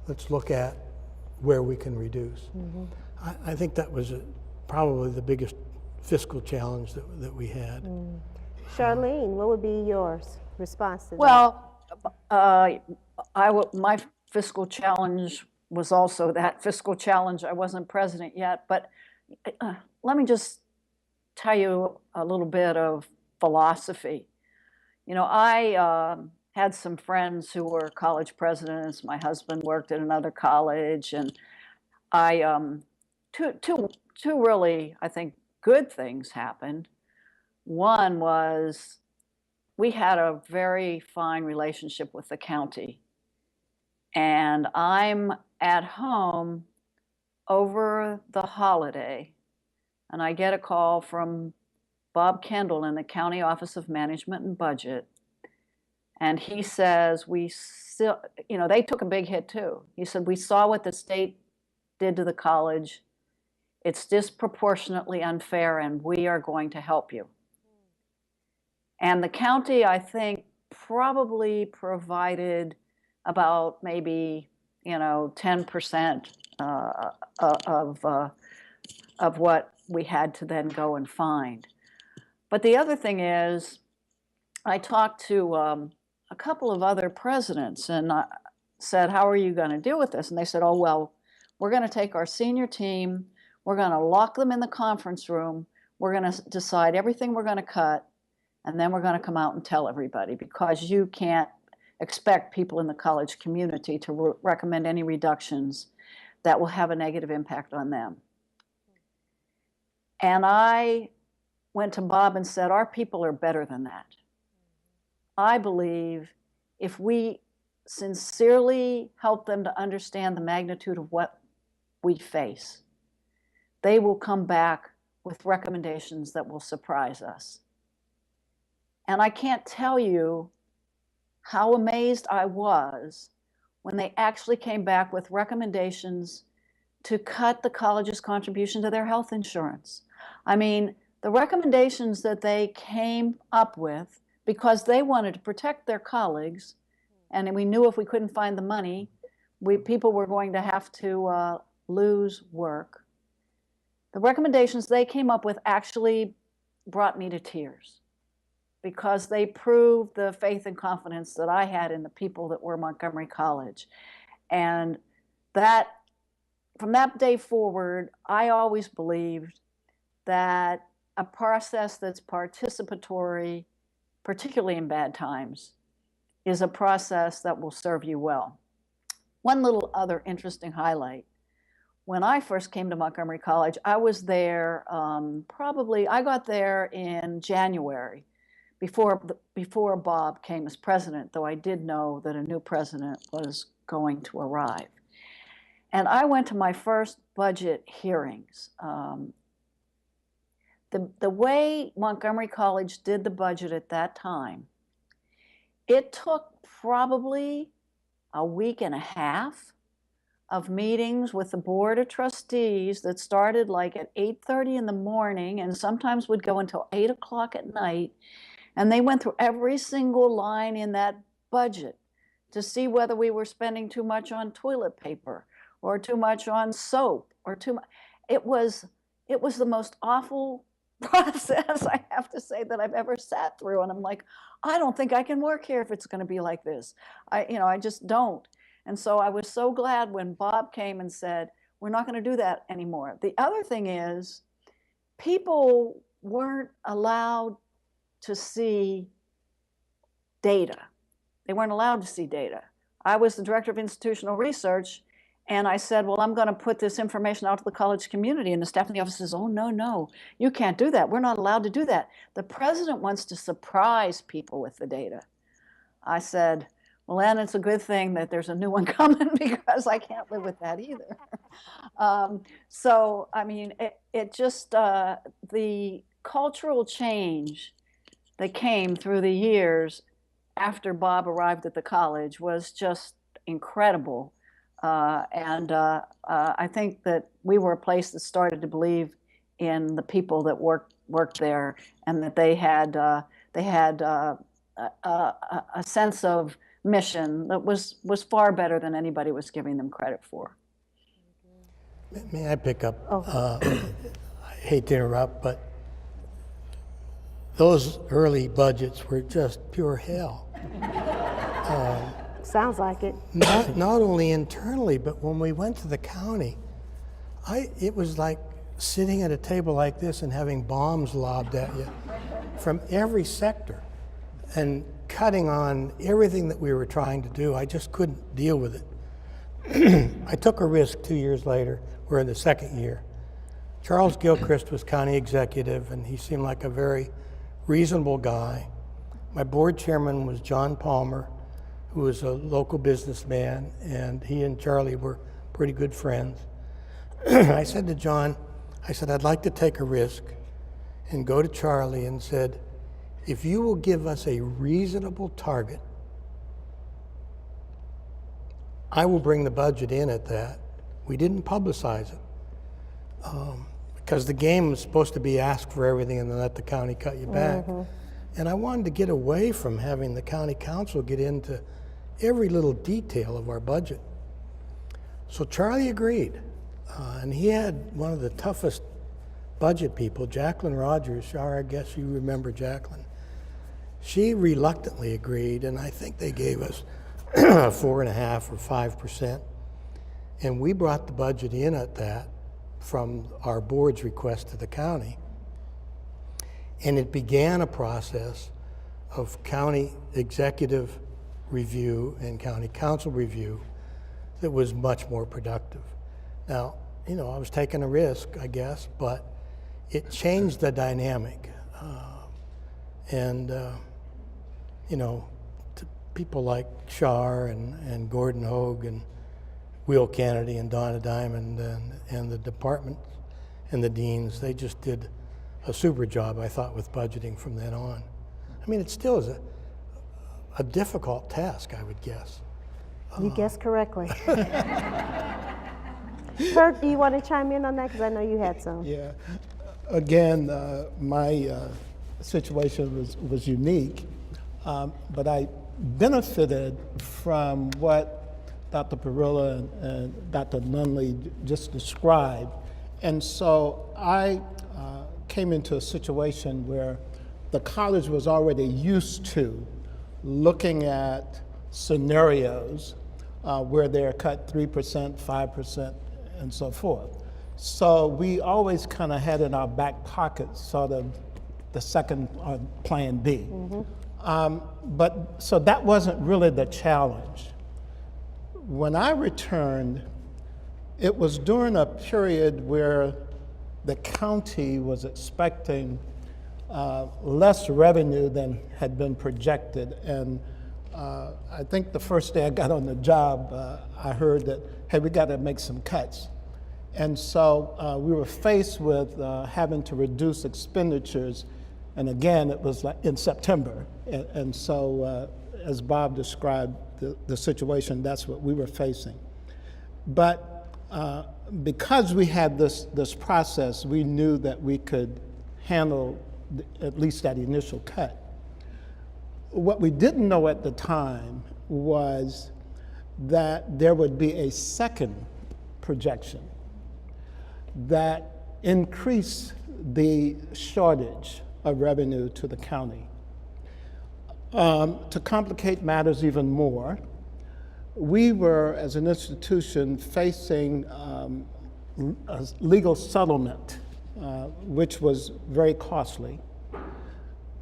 let's look at where we can reduce. I think that was probably the biggest fiscal challenge that we had. Charlene, what would be your response to that? Well, my fiscal challenge was also that fiscal challenge. I wasn't president yet, but let me just tell you a little bit of philosophy. You know, I had some friends who were college presidents. My husband worked at another college, and two really, I think, good things happened. One was we had a very fine relationship with the county. And I'm at home over the holiday, and I get a call from Bob Kendall in the County Office of Management and Budget. And he says, they took a big hit too. He said, we saw what the state did to the college. It's disproportionately unfair, and we are going to help you. And the county, I think, probably provided about maybe 10% of what we had to then go and find. But the other thing is, I talked to a couple of other presidents and I said, how are you going to deal with this? And they said, oh, well, we're going to take our senior team, we're going to lock them in the conference room, we're going to decide everything we're going to cut, and then we're going to come out and tell everybody, because you can't expect people in the college community to recommend any reductions that will have a negative impact on them. And I went to Bob and said, our people are better than that. I believe if we sincerely help them to understand the magnitude of what we face, they will come back with recommendations that will surprise us. And I can't tell you how amazed I was when they actually came back with recommendations to cut the college's contribution to their health insurance. I mean, the recommendations that they came up with, because they wanted to protect their colleagues, and we knew if we couldn't find the money, people were going to have to lose work. The recommendations they came up with actually brought me to tears, because they proved the faith and confidence that I had in the people that were Montgomery College. And that, from that day forward, I always believed that a process that's participatory, particularly in bad times, is a process that will serve you well. One little other interesting highlight. When I first came to Montgomery College, I was there I got there in January, before Bob came as president, though I did know that a new president was going to arrive. And I went to my first budget hearings. The way Montgomery College did the budget at that time, it took probably a week and a half of meetings with the Board of Trustees that started like at 8:30 in the morning and sometimes would go until 8 o'clock at night. And they went through every single line in that budget to see whether we were spending too much on toilet paper or too much on soap or too much. It was the most awful process, I have to say, that I've ever sat through. And I'm like, I don't think I can work here if it's going to be like this. I just don't. And so I was so glad when Bob came and said, we're not going to do that anymore. The other thing is, people weren't allowed to see data. They weren't allowed to see data. I was the director of institutional research, and I said, well, I'm going to put this information out to the college community. And the staff in the office says, oh, no, you can't do that. We're not allowed to do that. The president wants to surprise people with the data. I said, well, then it's a good thing that there's a new one coming, because I can't live with that either. So, I mean, it just, the cultural change that came through the years after Bob arrived at the college was just incredible. I think that we were a place that started to believe in the people that worked there, and that they had a sense of mission that was far better than anybody was giving them credit for. May I pick up? I hate to interrupt, but those early budgets were just pure hell. Sounds like it. Not only internally, but when we went to the county, it was like sitting at a table like this and having bombs lobbed at you from every sector and cutting on everything that we were trying to do. I just couldn't deal with it. I took a risk 2 years later. We're in the second year. Charles Gilchrist was county executive, and he seemed like a very reasonable guy. My board chairman was John Palmer, who was a local businessman, and he and Charlie were pretty good friends. I said to John, I'd like to take a risk and go to Charlie and said, if you will give us a reasonable target, I will bring the budget in at that. We didn't publicize it because the game was supposed to be ask for everything and then let the county cut you back. And I wanted to get away from having the county council get into every little detail of our budget. So Charlie agreed, and he had one of the toughest budget people, Jacqueline Rogers. Shar, I guess you remember Jacqueline. She reluctantly agreed, and I think they gave us 4.5% or 5%. And we brought the budget in at that from our board's request to the county. And it began a process of county executive review and county council review that was much more productive. Now, I was taking a risk, I guess, but it changed the dynamic. To people like Shar and Gordon Hogue and Will Kennedy and Donna Diamond and the departments and the deans, they just did a super job, I thought, with budgeting from then on. I mean, it still is a difficult task, I would guess. You guessed correctly. Kirk, do you want to chime in on that? Because I know you had some. Yeah. Again, my situation was unique, but I benefited from what Dr. Parilla and Dr. Nunley just described. And so I came into a situation where the college was already used to looking at scenarios where they're cut 3%, 5%, and so forth. So we always kind of had in our back pocket sort of the second plan B. But so that wasn't really the challenge. When I returned, it was during a period where the county was expecting less revenue than had been projected. And I think the first day I got on the job, I heard that, hey, we got to make some cuts. And so we were faced with having to reduce expenditures. And again, it was like in September. And so as Bob described the situation, that's what we were facing. But because we had this process, we knew that we could handle at least that initial cut. What we didn't know at the time was that there would be a second projection that increased the shortage of revenue to the county. To complicate matters even more, we were, as an institution, facing a legal settlement, which was very costly.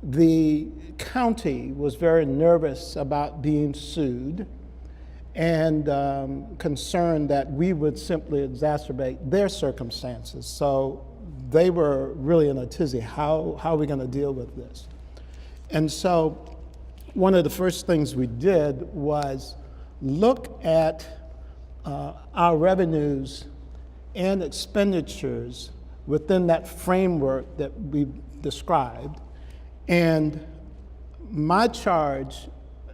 The county was very nervous about being sued and concerned that we would simply exacerbate their circumstances. So they were really in a tizzy. How are we going to deal with this? And so one of the first things we did was look at our revenues and expenditures within that framework that we described. And my charge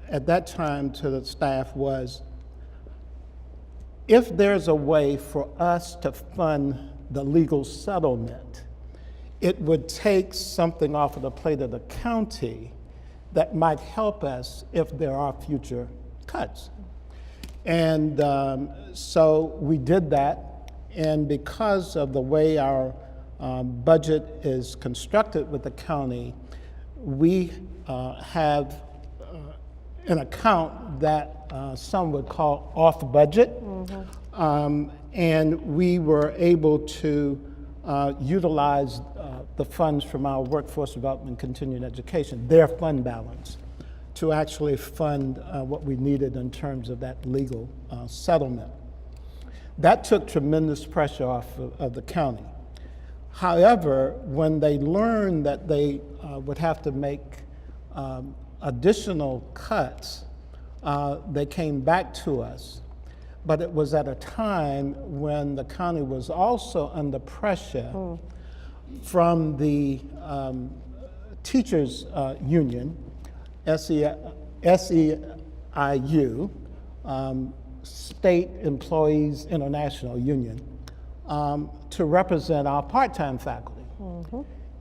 at that time to the staff was, if there's a way for us to fund the legal settlement, it would take something off of the plate of the county that might help us if there are future cuts. And so we did that, and because of the way our budget is constructed with the county, we have an account that some would call off budget, and we were able to utilize the funds from our Workforce Development and Continuing Education, their fund balance, to actually fund what we needed in terms of that legal settlement. That took tremendous pressure off of the county. However, when they learned that they would have to make additional cuts, they came back to us. But it was at a time when the county was also under pressure from the teachers' union, SEIU, State Employees International Union, to represent our part-time faculty.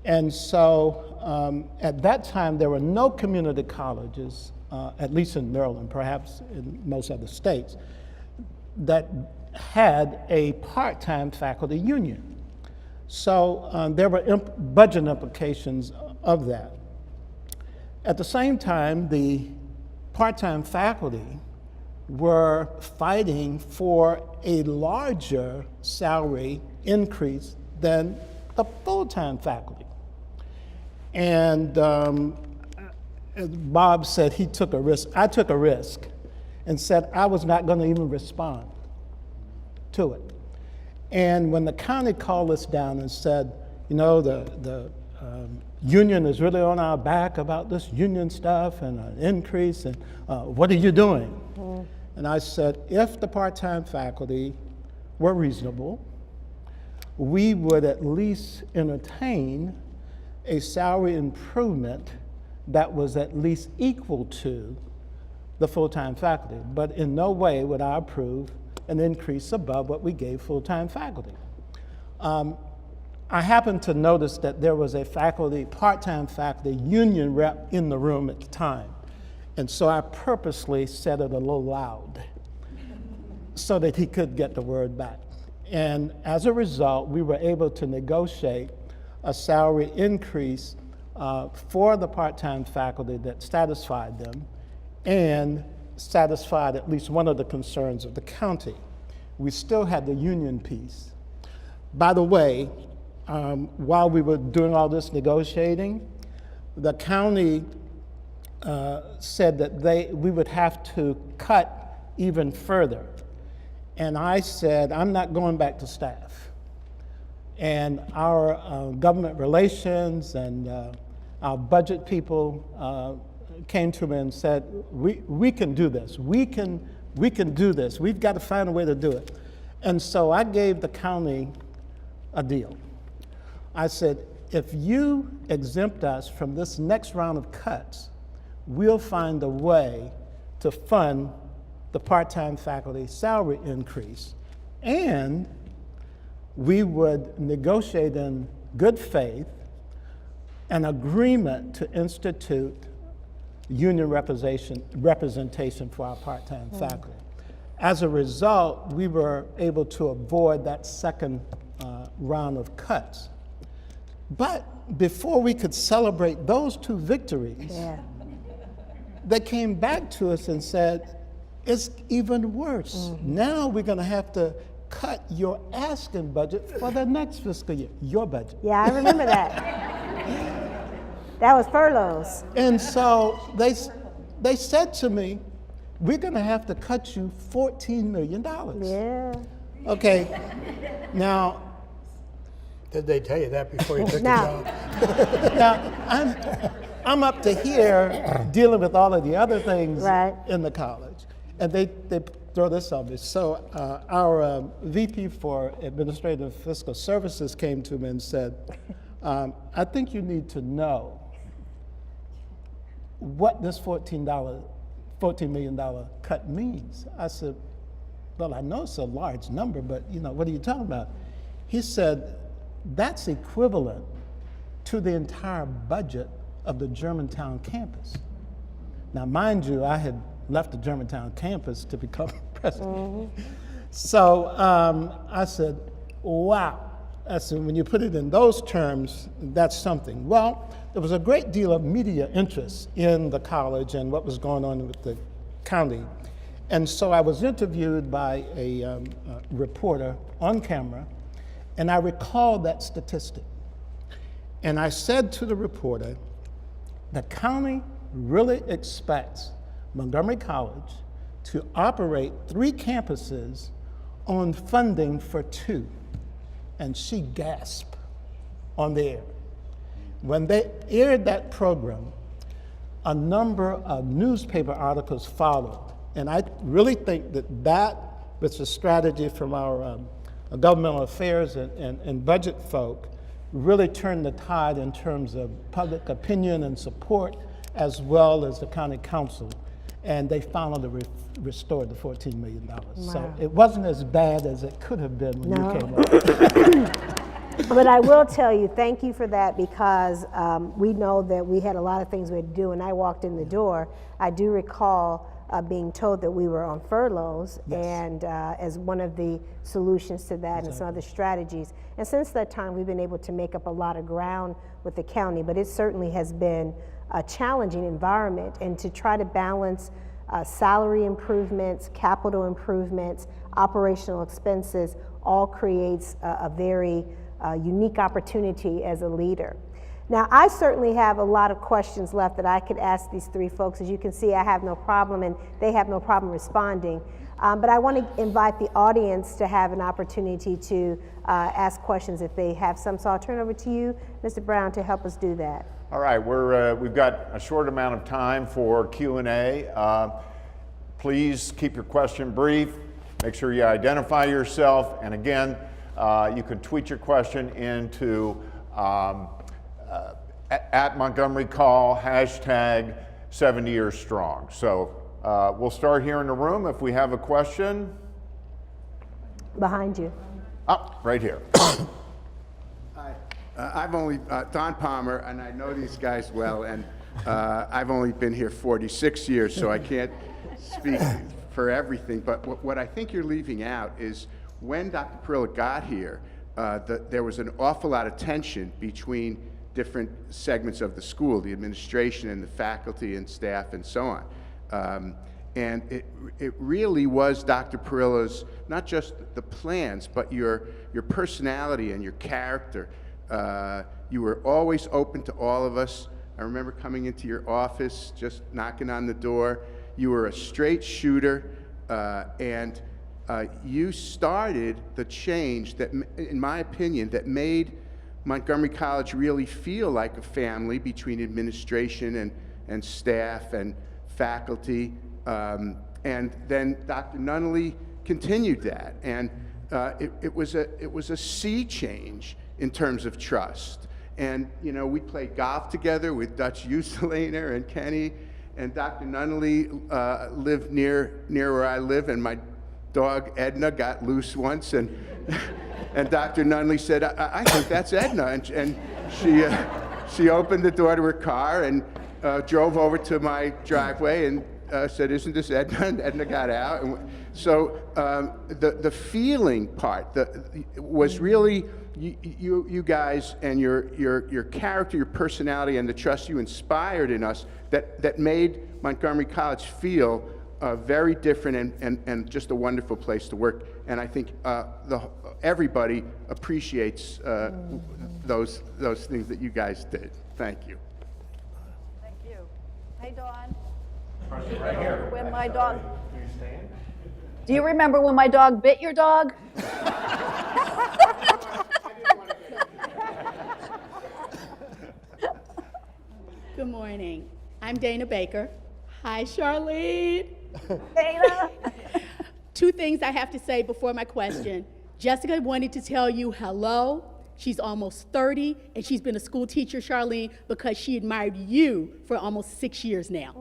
And so at that time, there were no community colleges, at least in Maryland, perhaps in most other states, that had a part-time faculty union. So there were budget implications of that. At the same time, the part-time faculty were fighting for a larger salary increase than the full-time faculty. And as Bob said, he took a risk. I took a risk and said I was not going to even respond to it. And when the county called us down and said, you know, the union is really on our back about this union stuff and an increase, and what are you doing? And I said, if the part-time faculty were reasonable, we would at least entertain a salary improvement that was at least equal to the full-time faculty. But in no way would I approve an increase above what we gave full-time faculty. I happened to notice that there was a part-time faculty union rep in the room at the time. And so I purposely said it a little loud so that he could get the word back. And as a result, we were able to negotiate a salary increase for the part-time faculty that satisfied them and satisfied at least one of the concerns of the county. We still had the union piece. By the way, while we were doing all this negotiating, the county said that we would have to cut even further. And I said, I'm not going back to staff. And our government relations and our budget people came to me and said, we can do this. We can do this. We've got to find a way to do it. And so I gave the county a deal. I said, if you exempt us from this next round of cuts, we'll find a way to fund the part-time faculty salary increase, and we would negotiate in good faith an agreement to institute union representation for our part-time faculty. As a result, we were able to avoid that second round of cuts. But before we could celebrate those two victories, they came back to us and said, it's even worse. Now we're going to have to cut your asking budget for the next fiscal year, your budget. Yeah, I remember that. That was furloughs. And so they said to me, we're going to have to cut you $14 million. Yeah. Okay, now, Did they tell you that before you took Now- the job? now I'm up to here dealing with all of the other things Right. in the college. And they throw this on me. So our VP for Administrative Fiscal Services came to me and said, I think you need to know what this $14 million cut means. I said, well, I know it's a large number, but what are you talking about? He said, that's equivalent to the entire budget of the Germantown campus. Now, mind you, I had left the Germantown campus to become president. So I said, wow. I said, when you put it in those terms, that's something. Well, there was a great deal of media interest in the college and what was going on with the county. And so I was interviewed by a reporter on camera, and I recalled that statistic. And I said to the reporter, the county really expects Montgomery College to operate 3 campuses on funding for 2. And she gasped on the air. When they aired that program, a number of newspaper articles followed. And I really think that was a strategy from our governmental affairs and budget folk, really turned the tide in terms of public opinion and support, as well as the county council. And they finally restored the $14 million. Wow. So it wasn't as bad as it could have been when you came up. But I will tell you, thank you for that, because we know that we had a lot of things we had to do. When I walked in the door, I do recall being told that we were on furloughs, and as one of the solutions to that and some other strategies. And since that time, we've been able to make up a lot of ground with the county, but it certainly has been a challenging environment, and to try to balance salary improvements, capital improvements, operational expenses, all creates a very unique opportunity as a leader. Now, I certainly have a lot of questions left that I could ask these 3 folks. As you can see, I have no problem, and they have no problem responding. But I want to invite the audience to have an opportunity to ask questions if they have some. So I'll turn it over to you, Mr. Brown, to help us do that. All right, we've got a short amount of time for Q&A. Please keep your question brief. Make sure you identify yourself. And again, you can tweet your question into at Montgomery Call, hashtag 70 Years Strong. So we'll start here in the room. If we have a question, Behind you. Up, right here. Hi, I've only, Don Palmer, and I know these guys well, and I've only been here 46 years, so I can't speak for everything, but what I think you're leaving out is when Dr. Perrella got here, there was an awful lot of tension between different segments of the school, the administration and the faculty and staff and so on. And it really was Dr. Perella's, not just the plans, but your personality and your character. You were always open to all of us. I remember coming into your office, just knocking on the door. You were a straight shooter, and you started the change that, in my opinion, that made Montgomery College really feel like a family between administration and staff and faculty. And then Dr. Nunnally continued that, and it was a sea change in terms of trust. And you know, we played golf together with Dutch Uselaner and Kenny, and Dr. Nunnally lived near where I live, and my dog Edna got loose once, and and Dr. Nunnally said, I think that's Edna, and she opened the door to her car and drove over to my driveway and said, "Isn't this Edna?" And Edna got out. And so the feeling part was really you guys and your character, your personality, and the trust you inspired in us that made Montgomery College feel very different and just a wonderful place to work. And I think everybody appreciates those things that you guys did. Thank you. Thank you. Hey, Dawn. Right here. When my dog. Do you remember when my dog bit your dog? Good morning. I'm Dana Baker. Hi, Charlene. Dana. Two things I have to say before my question. Jessica wanted to tell you hello. She's almost 30, and she's been a school teacher, Charlene, because she admired you for almost 6 years now.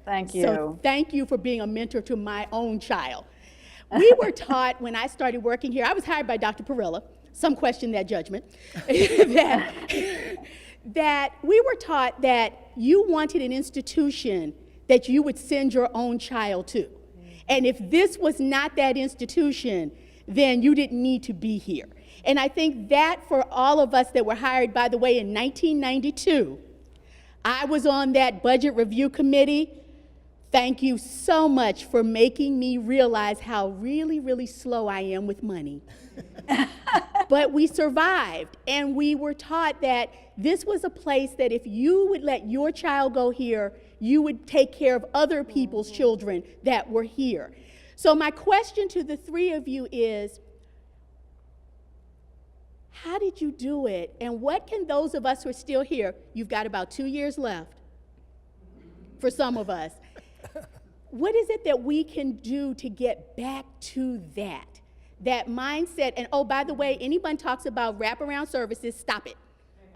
Thank you. So thank you for being a mentor to my own child. We were taught when I started working here, I was hired by Dr. Perrella, some question that judgment, that we were taught that you wanted an institution that you would send your own child to. And if this was not that institution, then you didn't need to be here. And I think that for all of us that were hired, by the way, in 1992, I was on that budget review committee. Thank you so much for making me realize how really, really slow I am with money. But we survived, and we were taught that this was a place that if you would let your child go here, you would take care of other people's children that were here. So my question to the three of you is, how did you do it? And what can those of us who are still here, you've got about 2 years left for some of us, what is it that we can do to get back to that mindset? And oh, by the way, anyone talks about wraparound services, stop it.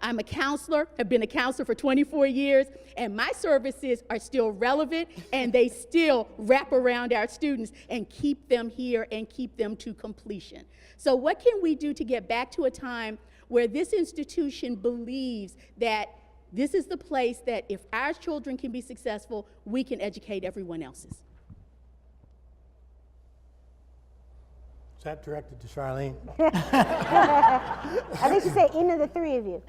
I'm a counselor, have been a counselor for 24 years, and my services are still relevant, and they still wrap around our students and keep them here and keep them to completion. So what can we do to get back to a time where this institution believes that this is the place that if our children can be successful, we can educate everyone else's? Is that directed to Charlene? I think you said any of the three of you.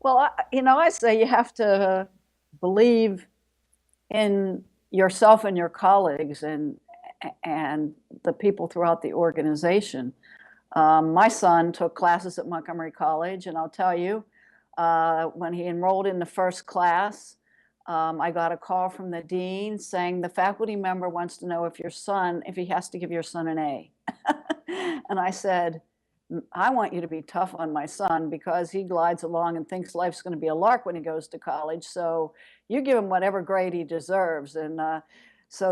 Well, I say you have to believe in yourself and your colleagues and the people throughout the organization. My son took classes at Montgomery College, and I'll tell you, when he enrolled in the first class, I got a call from the dean saying the faculty member wants to know if he has to give your son an A. And I said, I want you to be tough on my son because he glides along and thinks life's going to be a lark when he goes to college. So you give him whatever grade he deserves. And so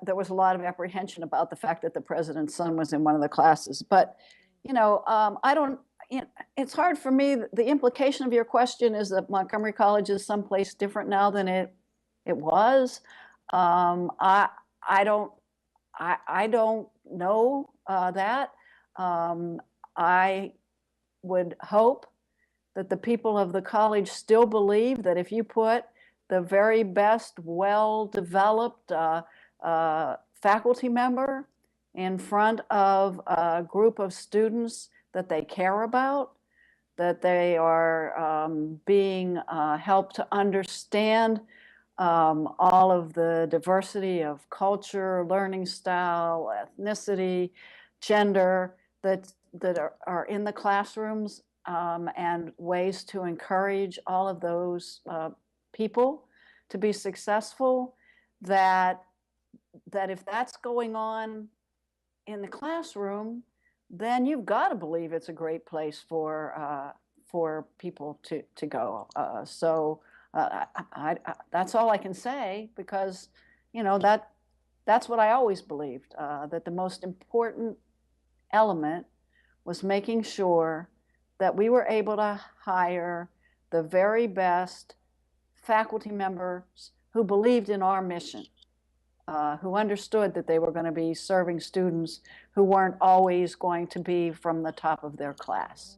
there was a lot of apprehension about the fact that the president's son was in one of the classes. But, it's hard for me. The implication of your question is that Montgomery College is someplace different now than it was. I don't know that. I would hope that the people of the college still believe that if you put the very best, well-developed faculty member in front of a group of students that they care about, that they are being helped to understand all of the diversity of culture, learning style, ethnicity, gender that are in the classrooms, and ways to encourage all of those people to be successful, that if that's going on in the classroom, then you've got to believe it's a great place for people to go. That's all I can say, because that's what I always believed, that the most important element was making sure that we were able to hire the very best faculty members who believed in our mission, who understood that they were going to be serving students who weren't always going to be from the top of their class.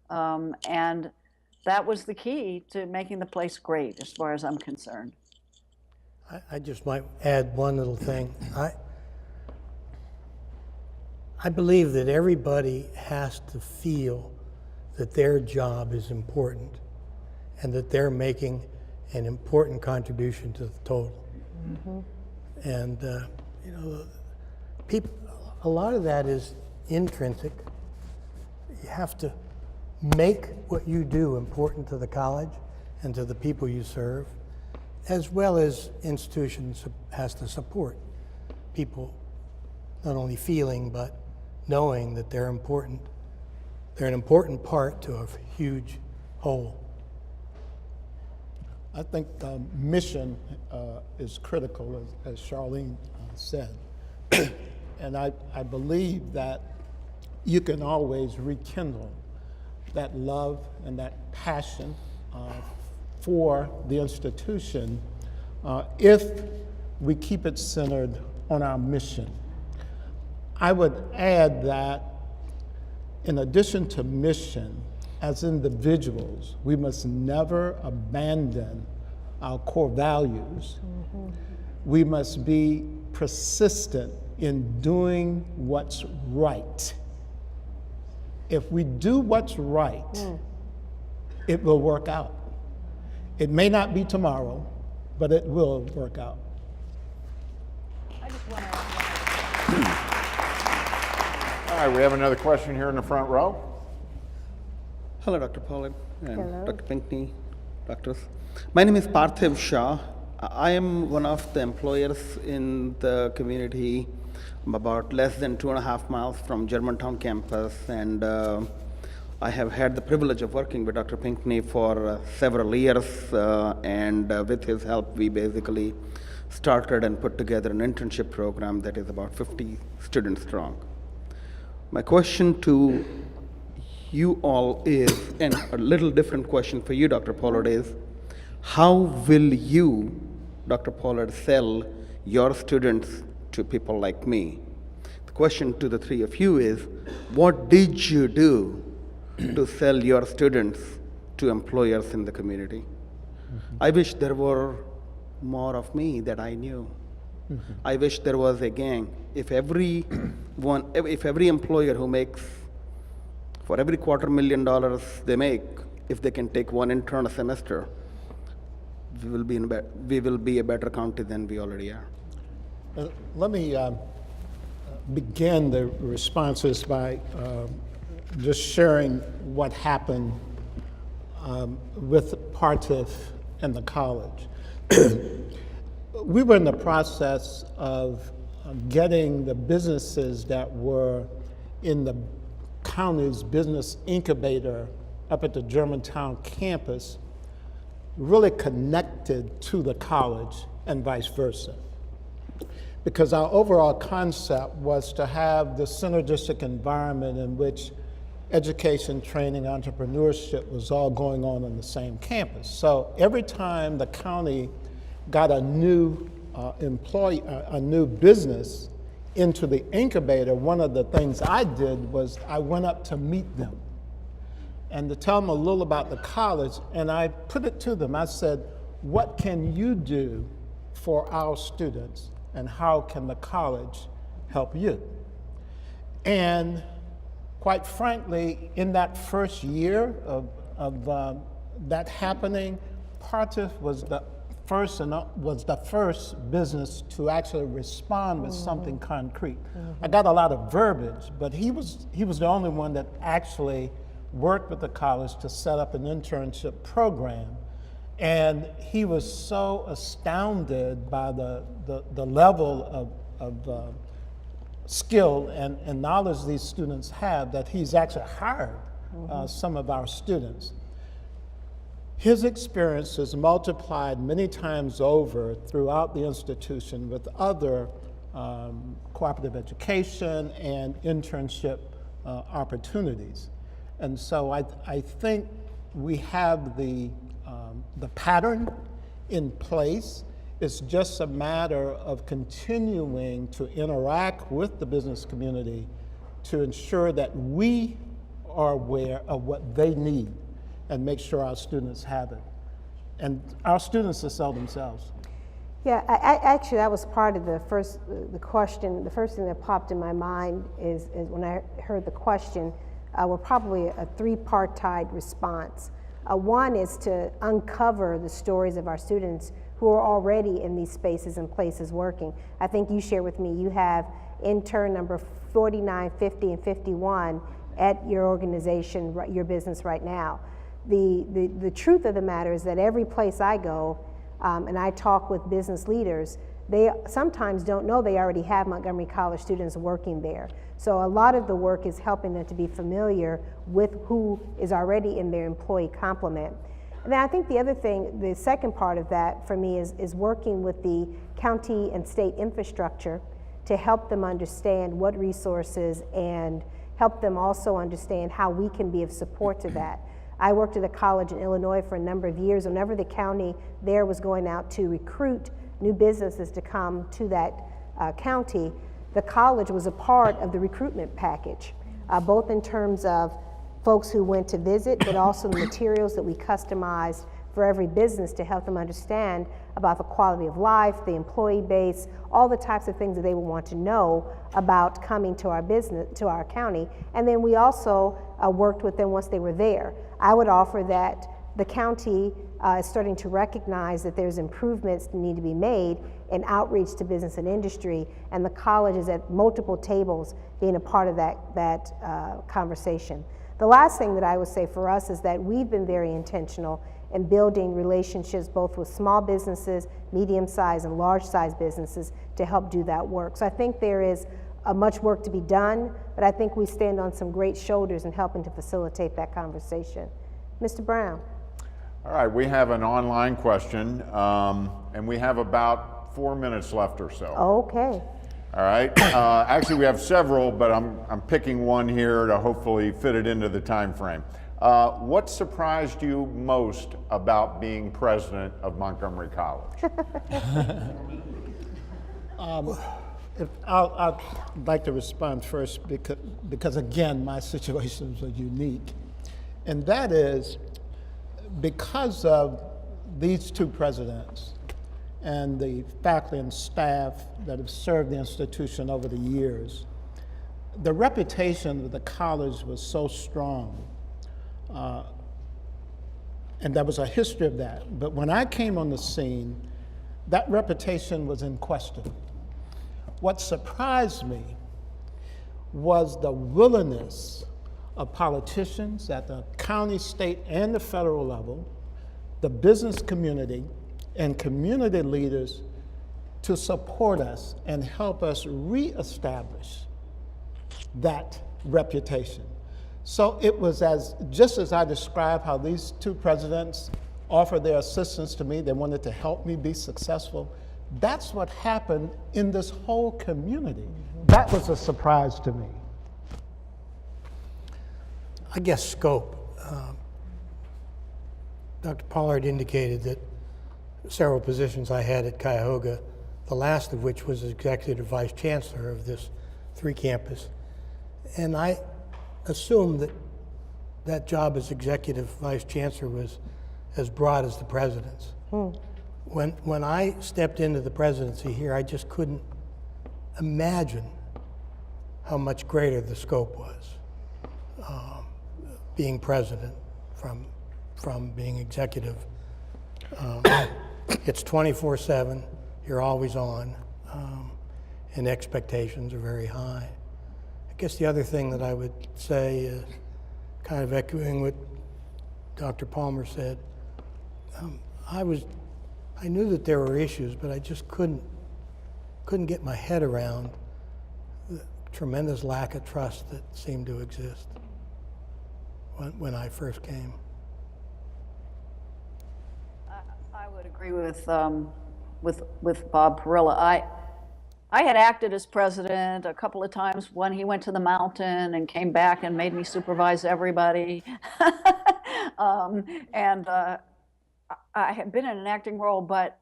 And that was the key to making the place great, as far as I'm concerned. I just might add one little thing. I believe that everybody has to feel that their job is important and that they're making an important contribution to the total. Mm-hmm. And a lot of that is intrinsic. You have to make what you do important to the college and to the people you serve, as well as institutions has to support people not only feeling but knowing that they're important. They're an important part to a huge whole. I think mission is critical, as Charlene said. And I believe that you can always rekindle that love and that passion for the institution if we keep it centered on our mission. I would add that in addition to mission, as individuals, we must never abandon our core values. Mm-hmm. We must be persistent in doing what's right. If we do what's right, it will work out. It may not be tomorrow, but it will work out. I just want to All right, we have another question here in the front row. Hello, Dr. Pollard and Hello. Dr. Pinkney, doctors. My name is Parthiv Shah. I am one of the employers in the community. I'm about less than 2.5 miles from Germantown campus, and I have had the privilege of working with Dr. Pinkney for several years, and with his help, we basically started and put together an internship program that is about 50 students strong. My question to you all is, and a little different question for you, Dr. Pollard, is how will you, Dr. Pollard, sell your students to people like me? The question to the three of you is, what did you do to sell your students to employers in the community? Mm-hmm. I wish there were more of me that I knew. Mm-hmm. I wish there was a gang. If every employer who makes, for every $250,000 they make, if they can take one intern a semester, we will be a better county than we already are. Let me begin the responses by just sharing what happened with Parthiv and the college. We were in the process of getting the businesses that were in the county's business incubator up at the Germantown campus really connected to the college and vice versa. Because our overall concept was to have the synergistic environment in which education, training, entrepreneurship was all going on the same campus. So every time the county got a new a new business into the incubator, one of the things I did was I went up to meet them and to tell them a little about the college, and I put it to them. I said, what can you do for our students, and how can the college help you? And quite frankly, in that first year of that happening, Partif was the first business to actually respond with something concrete. I got a lot of verbiage, but he was the only one that actually worked with the college to set up an internship program. And he was so astounded by the level of skill and knowledge these students have that he's actually hired some of our students. His experience is multiplied many times over throughout the institution with other cooperative education and internship opportunities. And so I think we have the pattern in place. It's just a matter of continuing to interact with the business community to ensure that we are aware of what they need and make sure our students have it. And our students will sell themselves. Yeah, actually, that was part of the question. The first thing that popped in my mind is when I heard the question, were probably a three-part response. One is to uncover the stories of our students who are already in these spaces and places working. I think you shared with me, you have intern number 49, 50, and 51 at your organization, your business right now. The truth of the matter is that every place I go, and I talk with business leaders, they sometimes don't know they already have Montgomery College students working there. So a lot of the work is helping them to be familiar with who is already in their employee complement. And then I think the other thing, the second part of that for me is working with the county and state infrastructure to help them understand what resources and help them also understand how we can be of support to that. I worked at a college in Illinois for a number of years. Whenever the county there was going out to recruit new businesses to come to that county, the college was a part of the recruitment package, both in terms of folks who went to visit, but also the materials that we customized for every business to help them understand about the quality of life, the employee base, all the types of things that they would want to know about coming to our business, to our county. And then we also worked with them once they were there. I would offer that the county is starting to recognize that there's improvements that need to be made in outreach to business and industry, and the college is at multiple tables being a part of that conversation. The last thing that I would say for us is that we've been very intentional in building relationships both with small businesses, medium-sized and large-sized businesses to help do that work. So I think there is much work to be done, but I think we stand on some great shoulders in helping to facilitate that conversation. Mr. Brown. All right, we have an online question, and we have about 4 minutes left or so. Okay. All right. Actually, we have several, but I'm picking one here to hopefully fit it into the time frame. What surprised you most about being president of Montgomery College? I'd like to respond first because again, my situations are unique. And that is because of these two presidents and the faculty and staff that have served the institution over the years, the reputation of the college was so strong. And there was a history of that. But when I came on the scene, that reputation was in question. What surprised me was the willingness of politicians at the county, state, and the federal level, the business community, and community leaders to support us and help us reestablish that reputation. So it was just as I described how these two presidents offered their assistance to me, they wanted to help me be successful. That's what happened in this whole community. That was a surprise to me. I guess scope. Dr. Pollard indicated that several positions I had at Cuyahoga the last of which was executive vice chancellor of this 3-campus. And I assumed that that job as executive vice chancellor was as broad as the president's. When I stepped into the presidency here, I just couldn't imagine how much greater the scope was, being president from being executive. It's 24/7, you're always on, and expectations are very high. I guess the other thing that I would say is, kind of echoing what Dr. Palmer said, I knew that there were issues, but I just couldn't get my head around the tremendous lack of trust that seemed to exist when I first came. I would agree with Bob Perilla. I had acted as president a couple of times when he went to the mountain and came back and made me supervise everybody. I had been in an acting role, but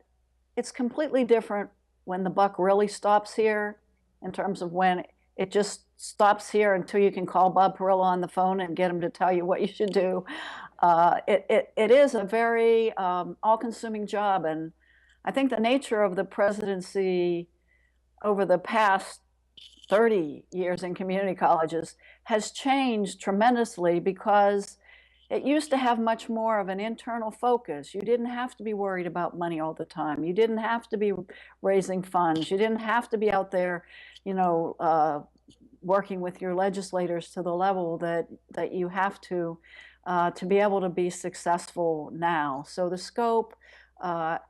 it's completely different when the buck really stops here, in terms of when it just stops here until you can call Bob Perilla on the phone and get him to tell you what you should do. It is a very all-consuming job, and I think the nature of the presidency over the past 30 years in community colleges has changed tremendously, because it used to have much more of an internal focus. You didn't have to be worried about money all the time. You didn't have to be raising funds. You didn't have to be out there, working with your legislators to the level that you have to be able to be successful now. So the scope that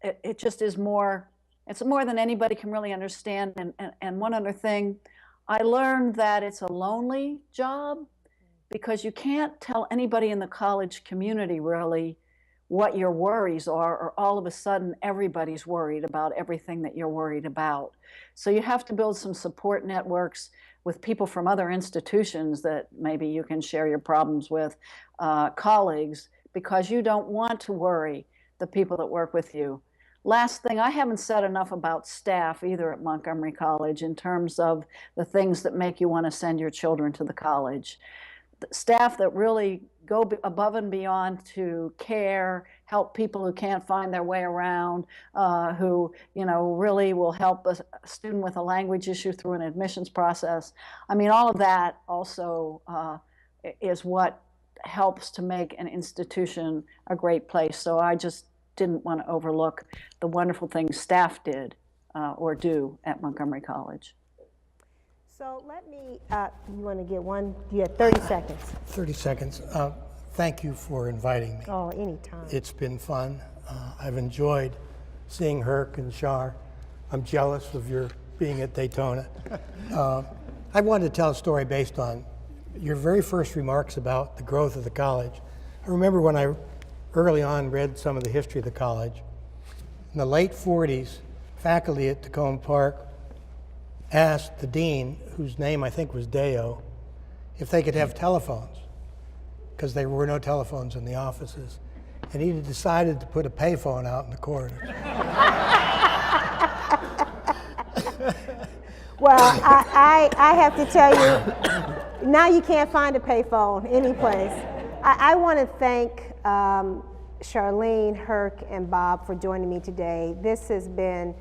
it just is more. It's more than anybody can really understand. And one other thing, I learned that it's a lonely job, because you can't tell anybody in the college community really what your worries are, or all of a sudden everybody's worried about everything that you're worried about. So you have to build some support networks with people from other institutions that maybe you can share your problems with, colleagues, because you don't want to worry the people that work with you. Last thing, I haven't said enough about staff either at Montgomery College in terms of the things that make you want to send your children to the college. Staff that really go above and beyond to care, help people who can't find their way around, who really will help a student with a language issue through an admissions process. I mean, all of that also is what helps to make an institution a great place. So I just didn't want to overlook the wonderful things staff did or do at Montgomery College. So let me, you want to get one? You have 30 seconds. 30 seconds. Thank you for inviting me. Oh, anytime. It's been fun. I've enjoyed seeing Herc and Shar. I'm jealous of your being at Daytona. I wanted to tell a story based on your very first remarks about the growth of the college. I remember when I early on read some of the history of the college. In the late 40s, faculty at Tacoma Park asked the dean, whose name I think was Deo, if they could have telephones, because there were no telephones in the offices. And he decided to put a payphone out in the corridors. Well, I have to tell you, now you can't find a payphone anyplace. I want to thank Charlene, Herc, and Bob for joining me today. This has been,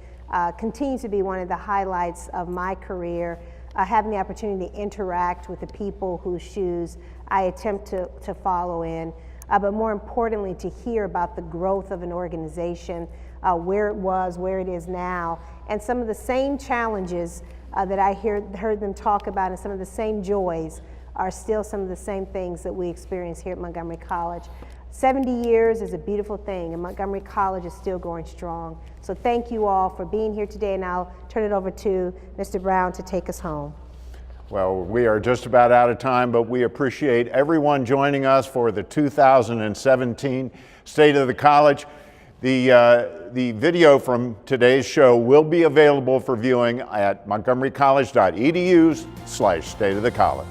continues to be one of the highlights of my career, having the opportunity to interact with the people whose shoes I attempt to follow in, but more importantly, to hear about the growth of an organization, where it was, where it is now, and some of the same challenges that I heard them talk about, and some of the same joys are still some of the same things that we experience here at Montgomery College. 70 years is a beautiful thing, and Montgomery College is still going strong. So thank you all for being here today, and I'll turn it over to Mr. Brown to take us home. Well, we are just about out of time, but we appreciate everyone joining us for the 2017 State of the College. The video from today's show will be available for viewing at montgomerycollege.edu/State of the College.